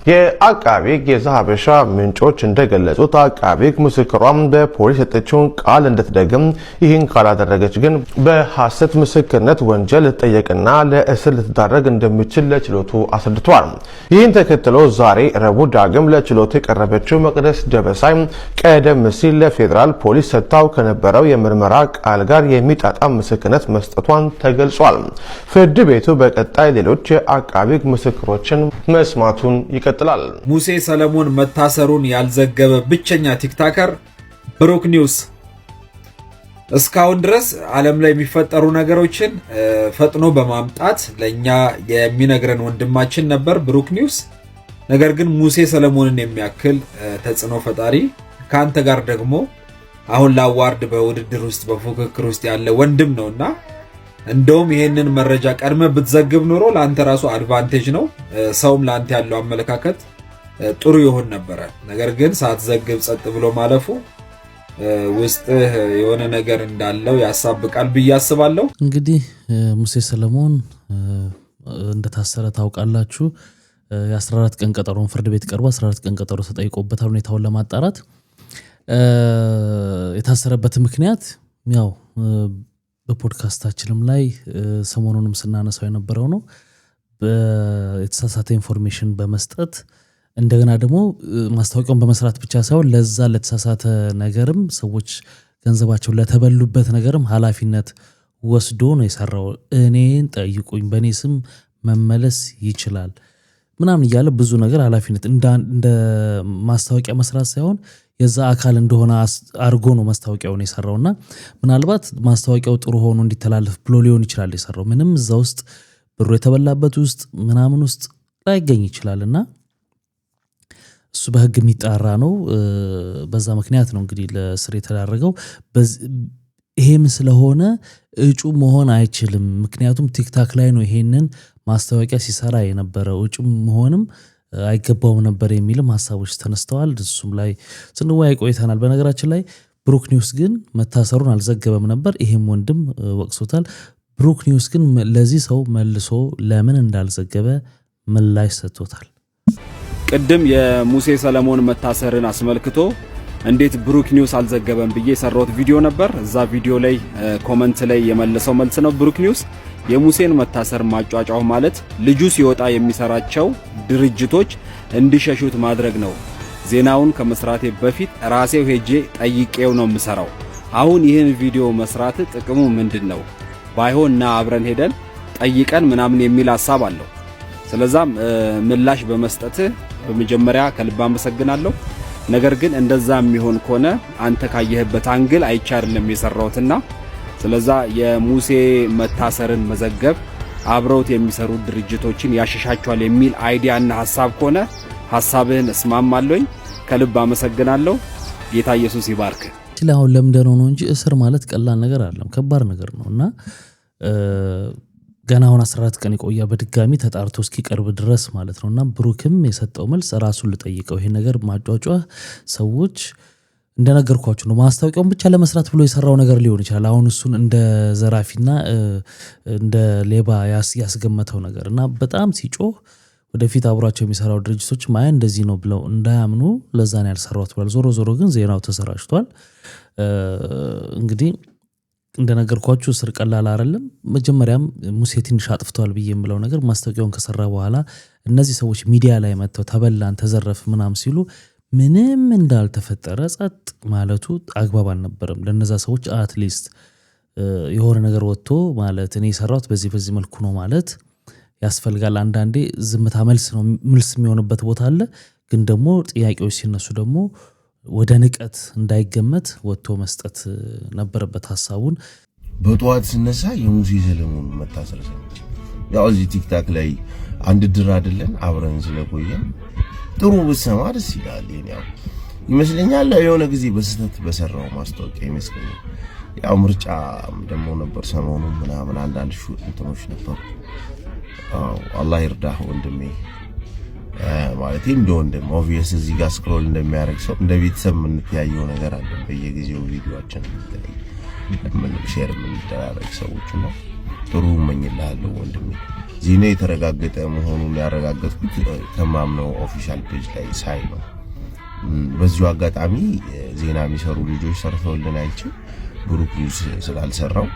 S4: የአቃቤ ሕግ የዛሀበሻ ምንጮች እንደገለጹት አቃቤ ሕግ ምስክሯም በፖሊስ የሰጠችውን ቃል እንድትደግም፣ ይህን ካላደረገች ግን በሐሰት ምስክርነት ወንጀል ልትጠየቅና ለእስር ልትዳረግ እንደሚችል ለችሎቱ አስረድቷል። ይህን ተከትሎ ዛሬ ረቡዕ ዳግም ለችሎቱ የቀረበችው መቅደስ ደበሳይ ቀደም ሲል ለፌዴራል ፖሊስ ሰጥታው ከነበረው የምርመራ ቃል ጋር የሚጣጣም ምስክርነት መስጠቷን ተገልጿል። ፍርድ ቤቱ በቀጣይ ሌሎች የአቃቤ ሕግ ምስክሮችን መስማቱን ይቀጥላል።
S8: ሙሴ ሰለሞን መታሰሩን ያልዘገበ ብቸኛ ቲክታከር ብሩክ ኒውስ እስካሁን ድረስ ዓለም ላይ የሚፈጠሩ ነገሮችን ፈጥኖ በማምጣት ለኛ የሚነግረን ወንድማችን ነበር ብሩክ ኒውስ። ነገር ግን ሙሴ ሰለሞንን የሚያክል ተጽዕኖ ፈጣሪ ካንተ ጋር ደግሞ አሁን ላዋርድ በውድድር ውስጥ በፉክክር ውስጥ ያለ ወንድም ነውና እንደውም ይሄንን መረጃ ቀድመ ብትዘግብ ኖሮ ለአንተ ራሱ አድቫንቴጅ ነው። ሰውም ለአንተ ያለው አመለካከት ጥሩ ይሆን ነበረ። ነገር ግን ሳትዘግብ ጸጥ ብሎ ማለፉ ውስጥ የሆነ ነገር እንዳለው ያሳብቃል ብዬ አስባለሁ።
S3: እንግዲህ ሙሴ ሰለሞን እንደታሰረ ታውቃላችሁ። የ14 ቀን ቀጠሮን ፍርድ ቤት ቀርቦ 14 ቀን ቀጠሮ ተጠይቆበታል ሁኔታውን ለማጣራት። የታሰረበት ምክንያት ያው በፖድካስታችንም ላይ ሰሞኑንም ስናነሳው የነበረው ነው። የተሳሳተ ኢንፎርሜሽን በመስጠት እንደገና ደግሞ ማስታወቂያውን በመስራት ብቻ ሳይሆን ለዛ ለተሳሳተ ነገርም ሰዎች ገንዘባቸው ለተበሉበት ነገርም ኃላፊነት ወስዶ ነው የሰራው። እኔን ጠይቁኝ፣ በእኔ ስም መመለስ ይችላል ምናምን እያለ ብዙ ነገር ኃላፊነት እንደ ማስታወቂያ መስራት ሳይሆን የዛ አካል እንደሆነ አርጎ ነው ማስታወቂያውን የሰራውና ምናልባት ማስታወቂያው ጥሩ ሆኖ እንዲተላለፍ ብሎ ሊሆን ይችላል የሰራው። ምንም እዛ ውስጥ ብሩ የተበላበት ውስጥ ምናምን ውስጥ ላይገኝ ይችላልና እሱ በህግ የሚጣራ ነው። በዛ ምክንያት ነው እንግዲህ ለእስር የተዳረገው። ይሄም ስለሆነ እጩ መሆን አይችልም። ምክንያቱም ቲክታክ ላይ ነው ይሄንን ማስታወቂያ ሲሰራ የነበረው። እጩ መሆንም አይገባውም ነበር የሚልም ሀሳቦች ተነስተዋል። እሱም ላይ ስንወያይ ቆይተናል። በነገራችን ላይ ብሩክ ኒውስ ግን መታሰሩን አልዘገበም ነበር። ይሄም ወንድም ወቅሶታል። ብሩክ ኒውስ ግን ለዚህ ሰው መልሶ ለምን እንዳልዘገበ ምላሽ ሰጥቶታል።
S17: ቅድም የሙሴ ሰለሞን መታሰርን አስመልክቶ እንዴት ብሩክ ኒውስ አልዘገበም ብዬ የሰራሁት ቪዲዮ ነበር። እዛ ቪዲዮ ላይ ኮመንት ላይ የመለሰው መልስ ነው። ብሩክ ኒውስ የሙሴን መታሰር ማጫጫው ማለት ልጁ ሲወጣ የሚሰራቸው ድርጅቶች እንዲሸሹት ማድረግ ነው። ዜናውን ከመስራቴ በፊት ራሴው ሄጄ ጠይቄው ነው የምሰራው። አሁን ይህን ቪዲዮ መስራት ጥቅሙ ምንድነው? ባይሆንና አብረን ሄደን ጠይቀን ምናምን የሚል ሐሳብ አለው። ስለዛም ምላሽ በመስጠት በመጀመሪያ ከልብ አመሰግናለሁ። ነገር ግን እንደዛ የሚሆን ከሆነ አንተ ካየህበት አንግል አይቻ አይደለም የሰራውትና ስለዛ የሙሴ መታሰርን መዘገብ አብረውት የሚሰሩ ድርጅቶችን ያሸሻቸዋል የሚል አይዲያና ሐሳብ ከሆነ ሐሳብህን እስማማለሁኝ። ከልብ አመሰግናለሁ። ጌታ ኢየሱስ ይባርክ።
S3: ስለአሁን ለምደነው ነው እንጂ እስር ማለት ቀላል ነገር አይደለም፣ ከባድ ነገር ነውና ገና አሁን 14 ቀን ይቆያ በድጋሚ ተጣርቶ እስኪቀርብ ድረስ ማለት ነውና ብሩክም የሰጠው መልስ ራሱን ልጠይቀው። ይሄ ነገር ማጫጫ ሰዎች እንደነገርኳችሁ ነው። ማስታወቂያውን ብቻ ለመስራት ብሎ የሰራው ነገር ሊሆን ይችላል። አሁን እሱን እንደ ዘራፊና እንደ ሌባ ያስገመተው ነገርና በጣም ሲጮህ ወደፊት አብሯቸው የሚሰራው ድርጅቶች ማያ እንደዚህ ነው ብለው እንዳያምኑ ለዛ ነው ያልሰራውት ብሏል። ዞሮ ዞሮ ግን ዜናው ተሰራጭቷል። እንግዲህ እንደነገርኳችሁ እስር ቀላል አይደለም። መጀመሪያም ሙሴ ትንሽ አጥፍቷል ብዬ የምለው ነገር ማስታወቂያውን ከሰራ በኋላ እነዚህ ሰዎች ሚዲያ ላይ መጥተው ተበላን ተዘረፍ ምናም ሲሉ ምንም እንዳልተፈጠረ ጸጥ ማለቱ አግባብ አልነበረም። ለነዛ ሰዎች አትሊስት የሆነ ነገር ወጥቶ ማለት እኔ የሰራሁት በዚህ መልኩ ነው ማለት ያስፈልጋል። አንዳንዴ ዝምታ መልስ ነው መልስ የሚሆንበት ቦታ አለ። ግን ደግሞ ጥያቄዎች ሲነሱ ደግሞ ወደ ንቀት እንዳይገመት ወጥቶ መስጠት ነበረበት ሐሳቡን።
S9: በጠዋት ስነሳ የሙሴ ሰለሞን መታሰር ሰምቼ ያው እዚህ ቲክታክ ላይ አንድ ድር አይደለን አብረን ስለቆየን ጥሩ ብሰማ ደስ ይላል። ያው ይመስለኛል የሆነ ጊዜ በስተት በሰራው ማስታወቂያ ይመስለኛል። ያው ምርጫ ደግሞ ነበር ሰሞኑን ምናምን አንዳንድ እንትኖች ነበሩ። አላህ ይርዳህ ወንድሜ ማለት እንደ ወንድም ኦብቪየስ እዚህ ጋር ስክሮል እንደሚያደርግ ሰው እንደ ቤተሰብ የምንተያየው ነገር አለ። በየጊዜው ቪዲዮአችን ምን ሼር የምንደራረግ ሰዎች ነው። ጥሩ እመኝልሃለሁ ወንድሜ። ዜና የተረጋገጠ መሆኑን ያረጋገጥኩት ከማምነው ኦፊሻል ፔጅ ላይ ሳይ ነው። በዚሁ አጋጣሚ ዜና የሚሰሩ ልጆች ሰርተውልን አይችል ብሩክ ኒውስ ስላልሰራው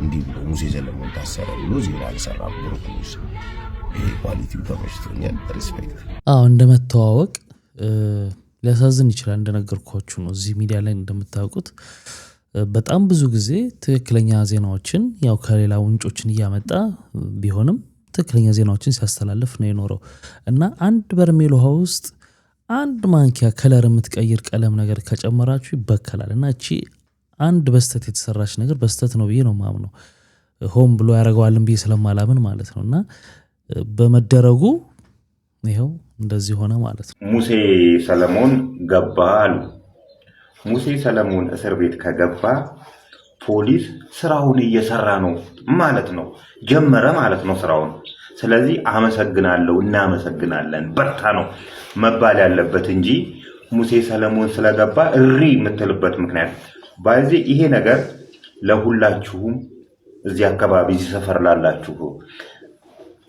S9: እንዲህ ብሎ ሙሴ ሰለሞን ታሰረ ብሎ ዜና አልሰራም ብሩክ ኒውስ። ይሄ ኳሊቲው ተመችቶኛል። ሪስፔክት።
S3: እንደመተዋወቅ ሊያሳዝን ይችላል። እንደነገርኳችሁ ነው። እዚህ ሚዲያ ላይ እንደምታውቁት በጣም ብዙ ጊዜ ትክክለኛ ዜናዎችን ያው ከሌላ ውንጮችን እያመጣ ቢሆንም ትክክለኛ ዜናዎችን ሲያስተላልፍ ነው የኖረው እና አንድ በርሜል ውሃ ውስጥ አንድ ማንኪያ ከለር የምትቀይር ቀለም ነገር ከጨመራችሁ ይበከላል። እና እቺ አንድ በስተት የተሰራች ነገር በስተት ነው ብዬ ነው ማምነው። ሆም ብሎ ያደርገዋልን ብዬ ስለማላምን ማለት ነውና በመደረጉ ይሄው እንደዚህ ሆነ ማለት ነው።
S10: ሙሴ ሰለሞን ገባ አሉ። ሙሴ ሰለሞን እስር ቤት ከገባ ፖሊስ ስራውን እየሰራ ነው ማለት ነው፣ ጀመረ ማለት ነው ስራውን። ስለዚህ አመሰግናለሁ፣ እናመሰግናለን፣ በርታ ነው መባል ያለበት እንጂ ሙሴ ሰለሞን ስለገባ እሪ የምትልበት ምክንያት ባይዚህ ይሄ ነገር ለሁላችሁም እዚህ አካባቢ እዚህ ሰፈር ላላችሁ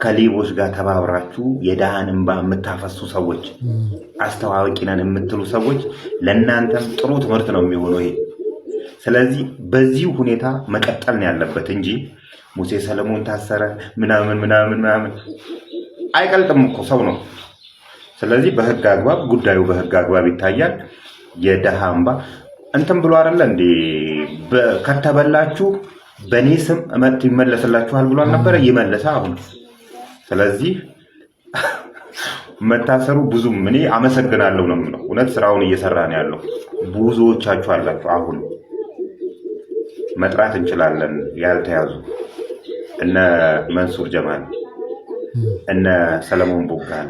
S10: ከሌቦች ጋር ተባብራችሁ የደሃን እንባ የምታፈሱ ሰዎች፣ አስተዋዋቂ ነን የምትሉ ሰዎች ለእናንተም ጥሩ ትምህርት ነው የሚሆነው ይሄ። ስለዚህ በዚህ ሁኔታ መቀጠል ነው ያለበት እንጂ ሙሴ ሰለሞን ታሰረ ምናምን አይቀልጥም እኮ ሰው ነው። ስለዚህ በህግ አግባብ ጉዳዩ በህግ አግባብ ይታያል። የደሃ እንባ እንትን ብሎ አይደለ እንዴ ከተበላችሁ በኔ ስም እመት ይመለስላችኋል ብሎ አልነበረ? ይመለሳ አሁን። ስለዚህ መታሰሩ ብዙም እኔ አመሰግናለሁ ነው የምለው። እውነት ስራውን እየሰራ ነው ያለው። ብዙዎቻችሁ አላችሁ። አሁን መጥራት እንችላለን ያልተያዙ እነ መንሱር ጀማል፣ እነ ሰለሞን ቦጋለ፣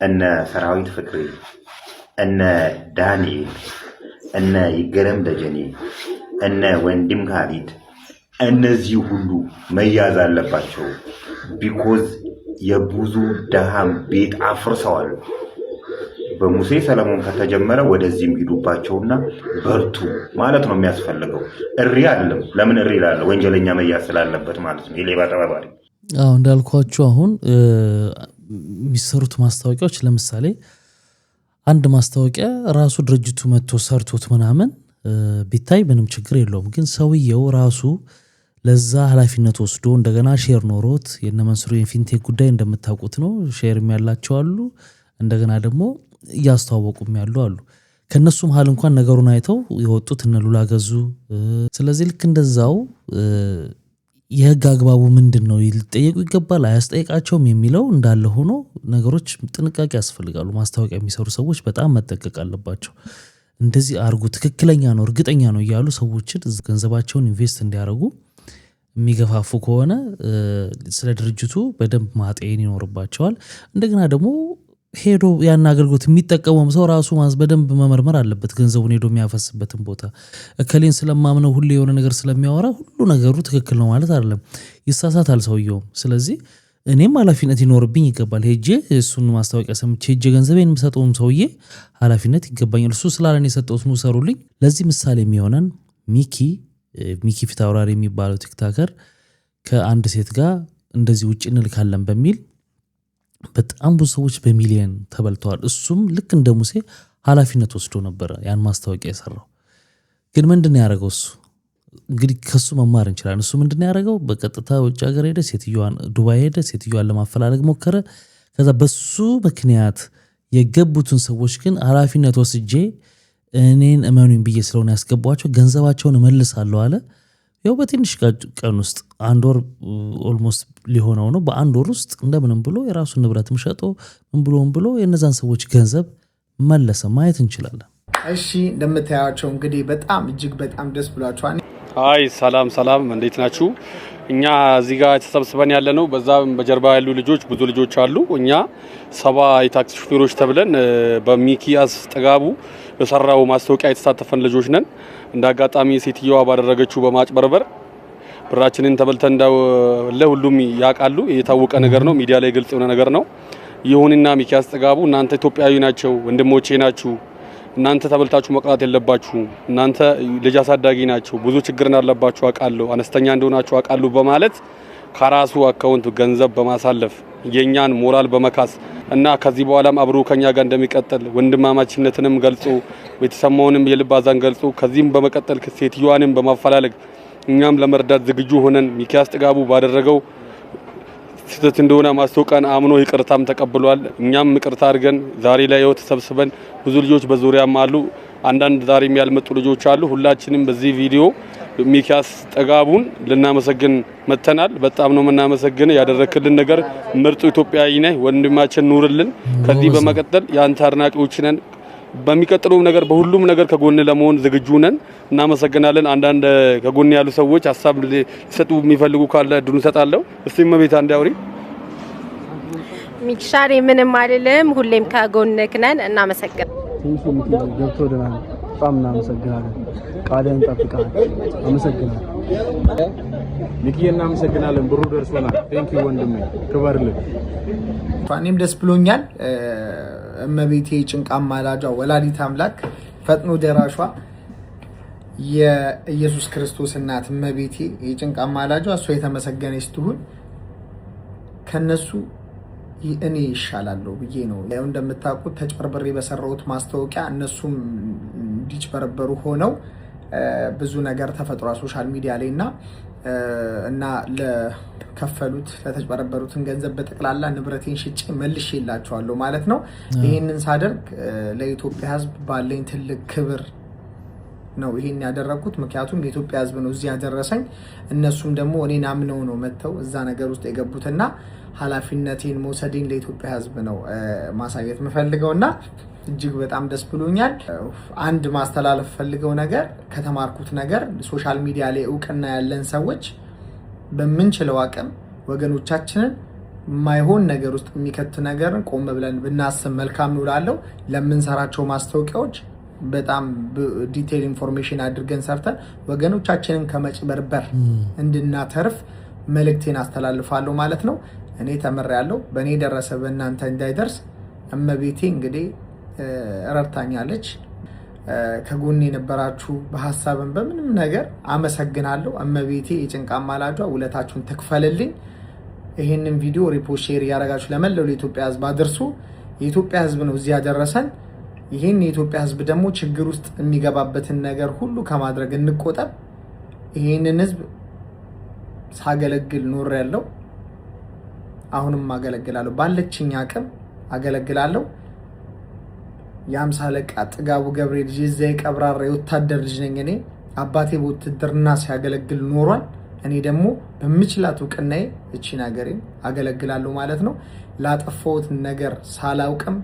S10: እነ ሰራዊት ፍቅሬ፣ እነ ዳንኤል፣ እነ ይገረም ደጀኔ፣ እነ ወንድም ካሊድ እነዚህ ሁሉ መያዝ አለባቸው። ቢኮዝ የብዙ ደሃም ቤት አፍርሰዋል። በሙሴ ሰለሞን ከተጀመረ ወደዚህም ሂዱባቸውና በርቱ ማለት ነው የሚያስፈልገው። እሪ አይደለም። ለምን እሪ ይላል? ወንጀለኛ መያዝ ስላለበት ማለት ነው። የሌባ ተባባሪ።
S3: አዎ እንዳልኳችሁ አሁን የሚሰሩት ማስታወቂያዎች ለምሳሌ አንድ ማስታወቂያ ራሱ ድርጅቱ መጥቶ ሰርቶት ምናምን ቢታይ ምንም ችግር የለውም። ግን ሰውየው ራሱ ለዛ ኃላፊነት ወስዶ እንደገና ሼር ኖሮት የነ መንሱር የፊንቴክ ጉዳይ እንደምታውቁት ነው። ሼርም ያላቸው አሉ፣ እንደገና ደግሞ እያስተዋወቁም ያሉ አሉ። ከነሱ መሃል እንኳን ነገሩን አይተው የወጡት እነ ሉላ ገዙ። ስለዚህ ልክ እንደዛው የህግ አግባቡ ምንድነው ሊጠየቁ ይገባል አያስጠይቃቸውም የሚለው እንዳለ ሆኖ ነገሮች ጥንቃቄ ያስፈልጋሉ። ማስታወቂያ የሚሰሩ ሰዎች በጣም መጠንቀቅ አለባቸው። እንደዚህ አርጉ ትክክለኛ ነው እርግጠኛ ነው እያሉ ሰዎችን ገንዘባቸውን ኢንቨስት እንዲያደርጉ የሚገፋፉ ከሆነ ስለ ድርጅቱ በደንብ ማጤን ይኖርባቸዋል። እንደገና ደግሞ ሄዶ ያን አገልግሎት የሚጠቀመው ሰው ራሱ በደንብ መመርመር አለበት። ገንዘቡን ሄዶ የሚያፈስበትን ቦታ እከሌን ስለማምነው ሁሌ የሆነ ነገር ስለሚያወራ ሁሉ ነገሩ ትክክል ነው ማለት አይደለም። ይሳሳታል ሰውየው። ስለዚህ እኔም ኃላፊነት ይኖርብኝ ይገባል። ሄጄ እሱን ማስታወቂያ ሰምቼ ሄጄ ገንዘቤን የምሰጠውም ሰውዬ ኃላፊነት ይገባኛል። እሱ ስላለን የሰጠሁት ነው ሰሩልኝ። ለዚህ ምሳሌ የሚሆነን ሚኪ ፊት አውራሪ የሚባለው ቲክቶከር ከአንድ ሴት ጋር እንደዚህ ውጭ እንልካለን በሚል በጣም ብዙ ሰዎች በሚሊየን ተበልተዋል። እሱም ልክ እንደ ሙሴ ኃላፊነት ወስዶ ነበር ያን ማስታወቂያ የሰራው። ግን ምንድነው ያደረገው? እሱ እንግዲህ ከሱ መማር እንችላለን። እሱ ምንድነው ያደረገው? በቀጥታ ውጭ ሀገር ሄደ፣ ሴትዮዋን ዱባይ ሄደ፣ ሴትዮዋን ለማፈላለግ ሞከረ። ከዛ በሱ ምክንያት የገቡትን ሰዎች ግን ኃላፊነት ወስጄ እኔን እመኑኝ ብዬ ስለሆነ ያስገቧቸው ገንዘባቸውን እመልሳለሁ አለ። ያው በትንሽ ቀን ውስጥ አንድ ወር ኦልሞስት ሊሆነው ነው። በአንድ ወር ውስጥ እንደምንም ብሎ የራሱን ንብረትም ሸጦ ምን ብሎ የነዛን ሰዎች ገንዘብ መለሰ። ማየት እንችላለን።
S6: እሺ እንደምታያቸው እንግዲህ በጣም እጅግ በጣም ደስ ብሏቸዋል።
S7: አይ ሰላም እንዴት ናችሁ? እኛ እዚህ ጋር ተሰብስበን ያለ ነው። በዛ በጀርባ ያሉ ልጆች ብዙ ልጆች አሉ። እኛ 70 የታክሲ ሹፌሮች ተብለን በሚኪያስ ጥጋቡ በሰራው ማስታወቂያ የተሳተፈን ልጆች ነን። እንደ አጋጣሚ ሴትዮዋ ባደረገችው በማጭበርበር ብራችንን ተበልተን ለሁሉም ያውቃሉ። የታወቀ ነገር ነው። ሚዲያ ላይ ግልጽ የሆነ ነገር ነው። ይሁንና ሚኪያስ ጥጋቡ እናንተ ኢትዮጵያዊ ናቸው፣ ወንድሞቼ ናችሁ፣ እናንተ ተበልታችሁ መቅረት የለባችሁ፣ እናንተ ልጅ አሳዳጊ ናቸው፣ ብዙ ችግርን አለባችሁ አውቃለሁ፣ አነስተኛ እንደሆናችሁ አውቃለሁ በማለት ከራሱ አካውንት ገንዘብ በማሳለፍ የኛን ሞራል በመካስ እና ከዚህ በኋላም አብሮ ከኛ ጋር እንደሚቀጥል ወንድማማችነትንም ገልጾ የተሰማውንም የልብ ሐዘን ገልጾ ከዚህም በመቀጠል ሴትዮዋንም በማፈላለግ እኛም ለመርዳት ዝግጁ ሆነን ሚኪያስ ጥጋቡ ባደረገው ስህተት እንደሆነ ማስታወቂያን አምኖ ይቅርታም ተቀብሏል። እኛም ይቅርታ አድርገን ዛሬ ላይ ተሰብስበን ብዙ ልጆች በዙሪያም አሉ፣ አንዳንድ ዛሬም ያልመጡ ልጆች አሉ። ሁላችንም በዚህ ቪዲዮ ሚኪያስ ጥጋቡን ልናመሰግን መተናል። በጣም ነው የምናመሰግን። ያደረክልን ነገር ምርጡ ኢትዮጵያዊ ነህ ወንድማችን፣ ኑርልን። ከዚህ በመቀጠል ያንተ አድናቂዎች ነን። በሚቀጥለው ነገር በሁሉም ነገር ከጎን ለመሆን ዝግጁ ነን። እናመሰግናለን። አንዳንድ ከጎን ያሉ ሰዎች ሀሳብ ሊሰጡ የሚፈልጉ ካለ እድሉ እንሰጣለሁ። እስቲ መቤት አንድ አውሪ።
S11: ሚኪሻሪ ምንም አይደለም፣ ሁሌም ከጎንክ ነን። እናመሰግናለን።
S1: በጣም እናመሰግናለን። ቃልህን ጠብቀሃል። አመሰግናለሁ ሚኪዬ፣ እናመሰግናለን። ብሩ ደርሶናል። ቴንክ ዩ ወንድሜ፣ ክበርልን።
S6: እኔም ደስ ብሎኛል። እመቤቴ ጭንቃ ማላጇ ወላዲት አምላክ ፈጥኖ ደራሿ የኢየሱስ ክርስቶስ እናት እመቤቴ የጭንቃ ማላጇ እሷ የተመሰገነች ትሁን። ከነሱ እኔ ይሻላለሁ ብዬ ነው። ያው እንደምታውቁት ተጭበርበሬ በሰራሁት ማስታወቂያ እነሱም እንዲጭበረበሩ ሆነው ብዙ ነገር ተፈጥሯል ሶሻል ሚዲያ ላይ እና ለከፈሉት ለተጭበረበሩትን ገንዘብ በጠቅላላ ንብረቴን ሽጬ መልሼላቸዋለሁ ማለት ነው። ይህንን ሳደርግ ለኢትዮጵያ ሕዝብ ባለኝ ትልቅ ክብር ነው ይሄን ያደረኩት። ምክንያቱም የኢትዮጵያ ሕዝብ ነው እዚህ ያደረሰኝ። እነሱም ደግሞ እኔን አምነው ነው መጥተው እዛ ነገር ውስጥ የገቡትና ኃላፊነቴን መውሰዴን ለኢትዮጵያ ሕዝብ ነው ማሳየት የምፈልገውና እጅግ በጣም ደስ ብሎኛል። አንድ ማስተላለፍ ፈልገው ነገር ከተማርኩት ነገር ሶሻል ሚዲያ ላይ እውቅና ያለን ሰዎች በምንችለው አቅም ወገኖቻችንን ማይሆን ነገር ውስጥ የሚከት ነገርን ቆም ብለን ብናስብ መልካም ነው እላለሁ። ለምንሰራቸው ማስታወቂያዎች በጣም ዲቴል ኢንፎርሜሽን አድርገን ሰርተን ወገኖቻችንን ከመጭበርበር እንድናተርፍ መልእክቴን አስተላልፋለሁ ማለት ነው። እኔ ተመሪያለሁ። በእኔ ደረሰ በእናንተ እንዳይደርስ እመቤቴ እንግዲህ ረድታኛለች። ከጎኔ የነበራችሁ በሐሳብም በምንም ነገር አመሰግናለሁ። እመቤቴ የጭንቃ አማላጇ ውለታችሁን ትክፈልልኝ። ይሄንን ቪዲዮ ሪፖስት ሼር ያደረጋችሁ ለመላው የኢትዮጵያ ሕዝብ አድርሱ። የኢትዮጵያ ሕዝብ ነው እዚህ ያደረሰን። ይሄን የኢትዮጵያ ሕዝብ ደግሞ ችግር ውስጥ የሚገባበትን ነገር ሁሉ ከማድረግ እንቆጠብ። ይሄንን ሕዝብ ሳገለግል ኖር ያለው አሁንም አገለግላለሁ። ባለችኝ አቅም አገለግላለሁ። የአምሳ አለቃ ጥጋቡ ገብሬ ልጅ እዚያ ቀብራራ የወታደር ልጅ ነኝ እኔ። አባቴ በውትድርና ሲያገለግል ኖሯል። እኔ ደግሞ በምችላት እውቅናዬ እቺን ሀገሬን አገለግላለሁ ማለት ነው። ላጠፋሁት ነገር ሳላውቅም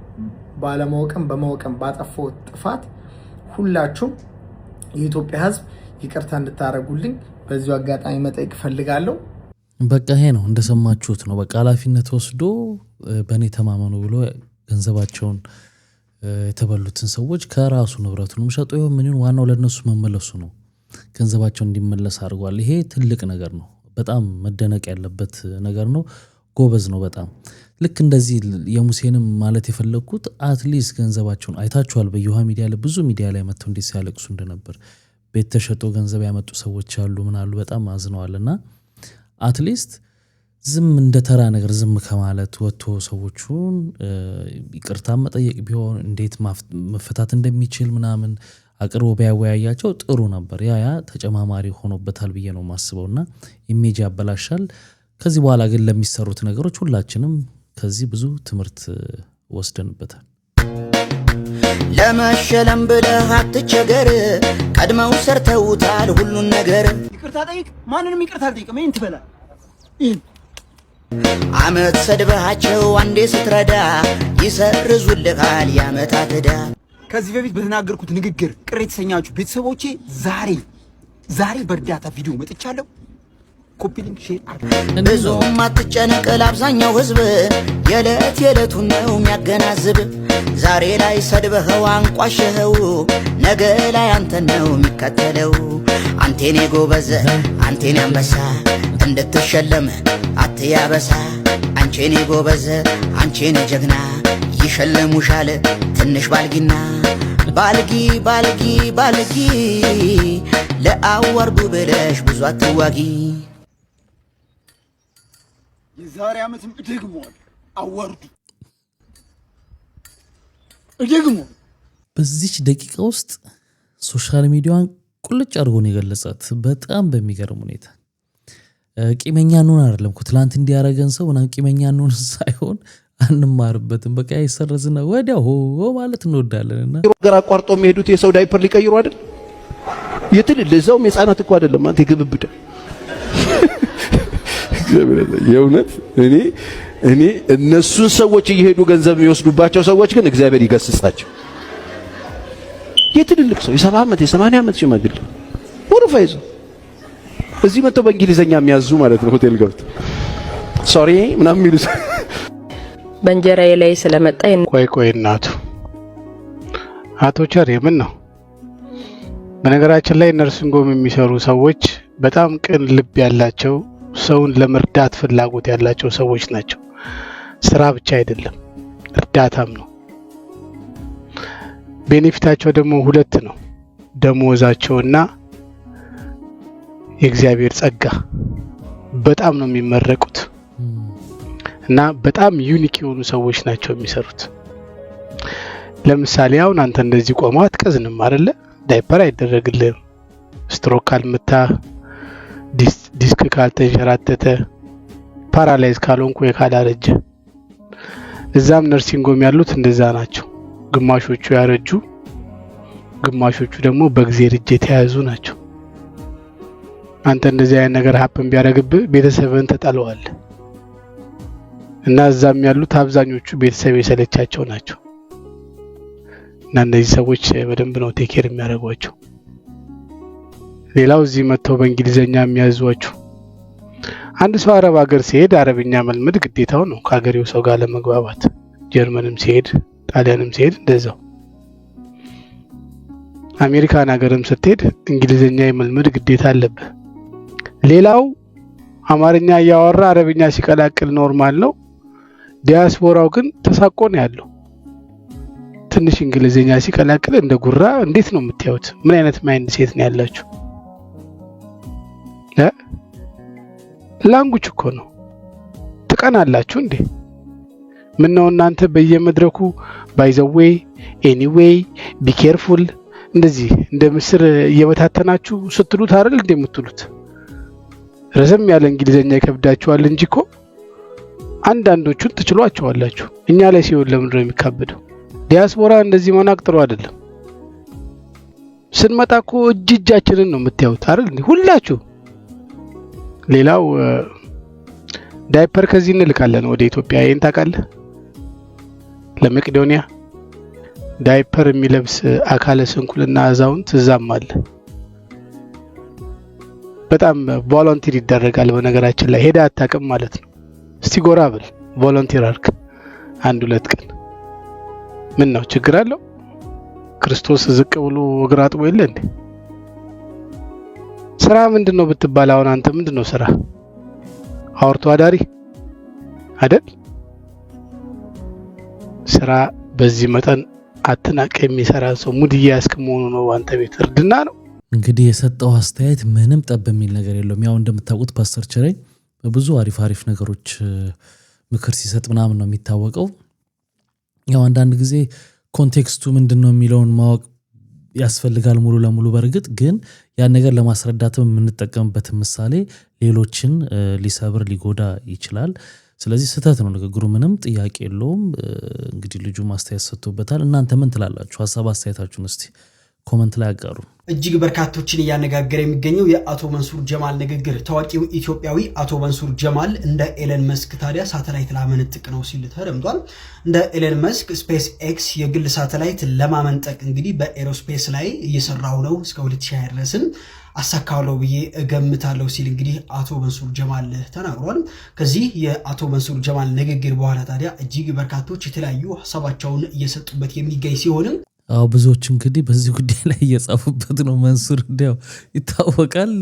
S6: ባለማወቅም በማወቅም ባጠፋሁት ጥፋት ሁላችሁም የኢትዮጵያ ሕዝብ ይቅርታ እንድታረጉልኝ በዚሁ አጋጣሚ መጠየቅ ፈልጋለሁ።
S3: በቃ ይሄ ነው እንደሰማችሁት ነው። በቃ ኃላፊነት ወስዶ በእኔ ተማመኑ ብሎ ገንዘባቸውን የተበሉትን ሰዎች ከራሱ ንብረቱንም ሸጦ ምን ዋናው ለነሱ መመለሱ ነው። ገንዘባቸው እንዲመለስ አድርጓል። ይሄ ትልቅ ነገር ነው። በጣም መደነቅ ያለበት ነገር ነው። ጎበዝ ነው በጣም። ልክ እንደዚህ የሙሴንም ማለት የፈለግኩት አትሊስት ገንዘባቸውን አይታችኋል። በየውሃ ሚዲያ ላይ ብዙ ሚዲያ ላይ መጥተው እንዴት ሲያለቅሱ እንደነበር ቤት ተሸጦ ገንዘብ ያመጡ ሰዎች አሉ ምን አሉ በጣም አዝነዋልና አትሊስት ዝም እንደ ተራ ነገር ዝም ከማለት ወጥቶ ሰዎቹን ይቅርታ መጠየቅ ቢሆን እንዴት መፈታት እንደሚችል ምናምን አቅርቦ ቢያወያያቸው ጥሩ ነበር። ያ ተጨማማሪ ሆኖበታል ብዬ ነው ማስበውና ኢሜጅ ያበላሻል። ከዚህ በኋላ ግን ለሚሰሩት ነገሮች ሁላችንም ከዚህ ብዙ ትምህርት ወስደንበታል።
S12: ለመሸለም ብለህ አትቸገር፣ ቀድመው ሰርተውታል ሁሉን ነገር።
S13: ይቅርታ ጠይቅ፣ ማንንም ይቅርታ አልጠይቅም። ይሄን ትበላ
S12: አመት ሰድበሃቸው አንዴ ስትረዳ ይሰርዙልሃል የአመታት ዕዳ።
S13: ከዚህ በፊት በተናገርኩት ንግግር ቅር የተሰኛችሁ ቤተሰቦቼ ዛሬ በእርዳታ ቪዲዮ መጥቻለሁ። ኮፒ ሊንክ ሼር አድርጉ።
S12: ብዙም አትጨነቅ፣ ለአብዛኛው ህዝብ የዕለቱን ነው የሚያገናዝብ። ዛሬ ላይ ሰድበኸው አንቋሸኸው፣ ነገ ላይ አንተ ነው የሚከተለው። አንቴኔ ጎበዝ አንቴኔ አንበሳ፣ እንድትሸለም አትያበሳ። አንቼኔ ጎበዝ አንቼኔ ጀግና፣ ይሸለሙሻል ትንሽ ባልጊና። ባልጊ ለአዋርዱ ብለሽ ብዙ አትዋጊ።
S13: የዛሬ ዓመትም እደግመዋለሁ፣ አዋርዱ እደግመዋለሁ።
S3: በዚች ደቂቃ ውስጥ ሶሻል ሚዲያዋን ቁልጭ አድርጎ ነው የገለጻት በጣም በሚገርም ሁኔታ። ቂመኛ እንሆን አይደለም እኮ ትላንት እንዲያረገን ሰው ምናምን ቂመኛ እንሆን ሳይሆን አንማርበትም። በቃ ይሰረዝና ወዲያው ሆ ማለት እንወዳለንና
S14: ሀገር አቋርጦ የሚሄዱት የሰው ዳይፐር ሊቀይሩ አይደል? ለዛውም የህፃናት እኮ አይደለም አንተ የግብብዳ የእውነት እኔ እነሱን ሰዎች እየሄዱ ገንዘብ የሚወስዱባቸው ሰዎች ግን እግዚአብሔር ይገስጻቸው። የትልልቅ ሰው የ70 ዓመት የ80 ዓመት ሽማግሌ ወርፋ ይዞ እዚህ መጥተው በእንግሊዘኛ የሚያዙ ማለት ነው። ሆቴል ገብቶ ሶሪ ምናምን የሚሉ
S24: በእንጀራዬ ላይ ስለመጣ
S25: ቆይ እናቱ አቶ ቸር የምን ነው? በነገራችን ላይ ነርሲንግ ሆም የሚሰሩ ሰዎች በጣም ቅን ልብ ያላቸው ሰውን ለመርዳት ፍላጎት ያላቸው ሰዎች ናቸው። ስራ ብቻ አይደለም እርዳታም ነው። ቤኔፊታቸው ደግሞ ሁለት ነው፣ ደሞዛቸውና የእግዚአብሔር ጸጋ። በጣም ነው የሚመረቁት እና በጣም ዩኒክ የሆኑ ሰዎች ናቸው የሚሰሩት። ለምሳሌ አሁን አንተ እንደዚህ ቆመው አትቀዝንም አይደለ? ዳይፐር አይደረግልህም። ስትሮክ ካልመታ፣ ዲስክ ካልተንሸራተተ፣ ፓራላይዝ ካልሆንኩ ካላረጀ። እዛም ነርሲንግ ሆም ያሉት እንደዛ ናቸው። ግማሾቹ ያረጁ፣ ግማሾቹ ደግሞ በእግዚአብሔር እጅ የተያዙ ናቸው። አንተ እንደዚህ አይነት ነገር ሀፕን ቢያደርግብህ ቤተሰብን ተጣለዋለህ እና እዛም ያሉት አብዛኞቹ ቤተሰብ የሰለቻቸው ናቸው። እና እነዚህ ሰዎች በደንብ ነው ቴክ ኬር የሚያደርጓቸው። ሌላው እዚህ መጥተው በእንግሊዘኛ የሚያዟቸው አንድ ሰው አረብ ሀገር ሲሄድ አረብኛ መልመድ ግዴታው ነው ከሀገሬው ሰው ጋር ለመግባባት። ጀርመንም ሲሄድ ጣሊያንም ሲሄድ እንደዛው። አሜሪካን ሀገርም ስትሄድ እንግሊዝኛ የመልመድ ግዴታ አለብህ። ሌላው አማርኛ ያወራ አረብኛ ሲቀላቅል ኖርማል ነው። ዲያስፖራው ግን ተሳቆ ነው ያለው። ትንሽ እንግሊዝኛ ሲቀላቅል እንደ ጉራ እንዴት ነው የምታዩት? ምን አይነት ማይንድ ሴት ነው ያላችሁ? ላንጉጅ እኮ ነው። ትቀናላችሁ እንዴ? ምን ነው እናንተ በየመድረኩ ባይዘዌይ ኤኒዌይ ቢ ኬርፉል እንደዚህ እንደ ምስር እየበታተናችሁ ስትሉት አይደል እንደምትሉት? ረዘም ያለ እንግሊዝኛ ይከብዳችኋል እንጂ እኮ አንዳንዶቹን ትችሏቸዋላችሁ። እኛ ላይ ሲሆን ለምን ነው የሚካበደው? ዲያስፖራ እንደዚህ መናቅ ጥሩ አይደለም። ስንመጣ እኮ እጃችንን ነው የምታዩት አይደል ሁላችሁ። ሌላው ዳይፐር ከዚህ እንልካለን ወደ ኢትዮጵያ። ይሄን ታውቃለህ? ለመቄዶኒያ ዳይፐር የሚለብስ አካለ ስንኩልና አዛውንት እዛም አለ። በጣም ቮለንቲር ይደረጋል። በነገራችን ላይ ሄዳ አታውቅም ማለት ነው። እስቲ ጎራ ብል ቮለንቲር አርክ 1-2 ቀን። ምን ነው ችግር አለው? ክርስቶስ ዝቅ ብሎ እግር አጥቦ የለ እንዴ? ስራ ምንድነው ብትባል አሁን አንተ ምንድነው ስራ? አውርቶ አዳሪ አይደል? ስራ በዚህ መጠን አትናቅ። የሚሰራ ሰው ሙድ እያስክ መሆኑ ነው አንተ ቤት እርድና ነው።
S3: እንግዲህ የሰጠው አስተያየት ምንም ጠብ የሚል ነገር የለውም። ያው እንደምታውቁት ፓስተር ቸረኝ ብዙ አሪፍ ነገሮች ምክር ሲሰጥ ምናምን ነው የሚታወቀው። ያው አንዳንድ ጊዜ ኮንቴክስቱ ምንድነው የሚለውን ማወቅ ያስፈልጋል ሙሉ ለሙሉ። በርግጥ ግን ያን ነገር ለማስረዳትም የምንጠቀምበት ምሳሌ ሌሎችን ሊሰብር ሊጎዳ ይችላል። ስለዚህ ስህተት ነው ንግግሩ፣ ምንም ጥያቄ የለውም። እንግዲህ ልጁ ማስተያየት ሰጥቶበታል። እናንተ ምን ትላላችሁ? ሀሳብ አስተያየታችሁን እስቲ ኮመንት ላይ አጋሩ።
S2: እጅግ በርካቶችን እያነጋገረ የሚገኘው የአቶ መንሱር ጀማል ንግግር። ታዋቂው ኢትዮጵያዊ አቶ መንሱር ጀማል እንደ ኤለን መስክ ታዲያ ሳተላይት ላመነጥቅ ነው ሲል ተደምጧል። እንደ ኤለን መስክ ስፔስ ኤክስ የግል ሳተላይት ለማመንጠቅ እንግዲህ በኤሮስፔስ ላይ እየሰራው ነው፣ እስከ 2020 ድረስን አሳካለው ብዬ እገምታለሁ ሲል እንግዲህ አቶ መንሱር ጀማል ተናግሯል። ከዚህ የአቶ መንሱር ጀማል ንግግር በኋላ ታዲያ እጅግ በርካቶች የተለያዩ ሀሳባቸውን እየሰጡበት የሚገኝ ሲሆንም
S3: ብዙዎች እንግዲህ በዚህ ጉዳይ ላይ እየጻፉበት ነው። መንሱር እንዲያው ይታወቃል።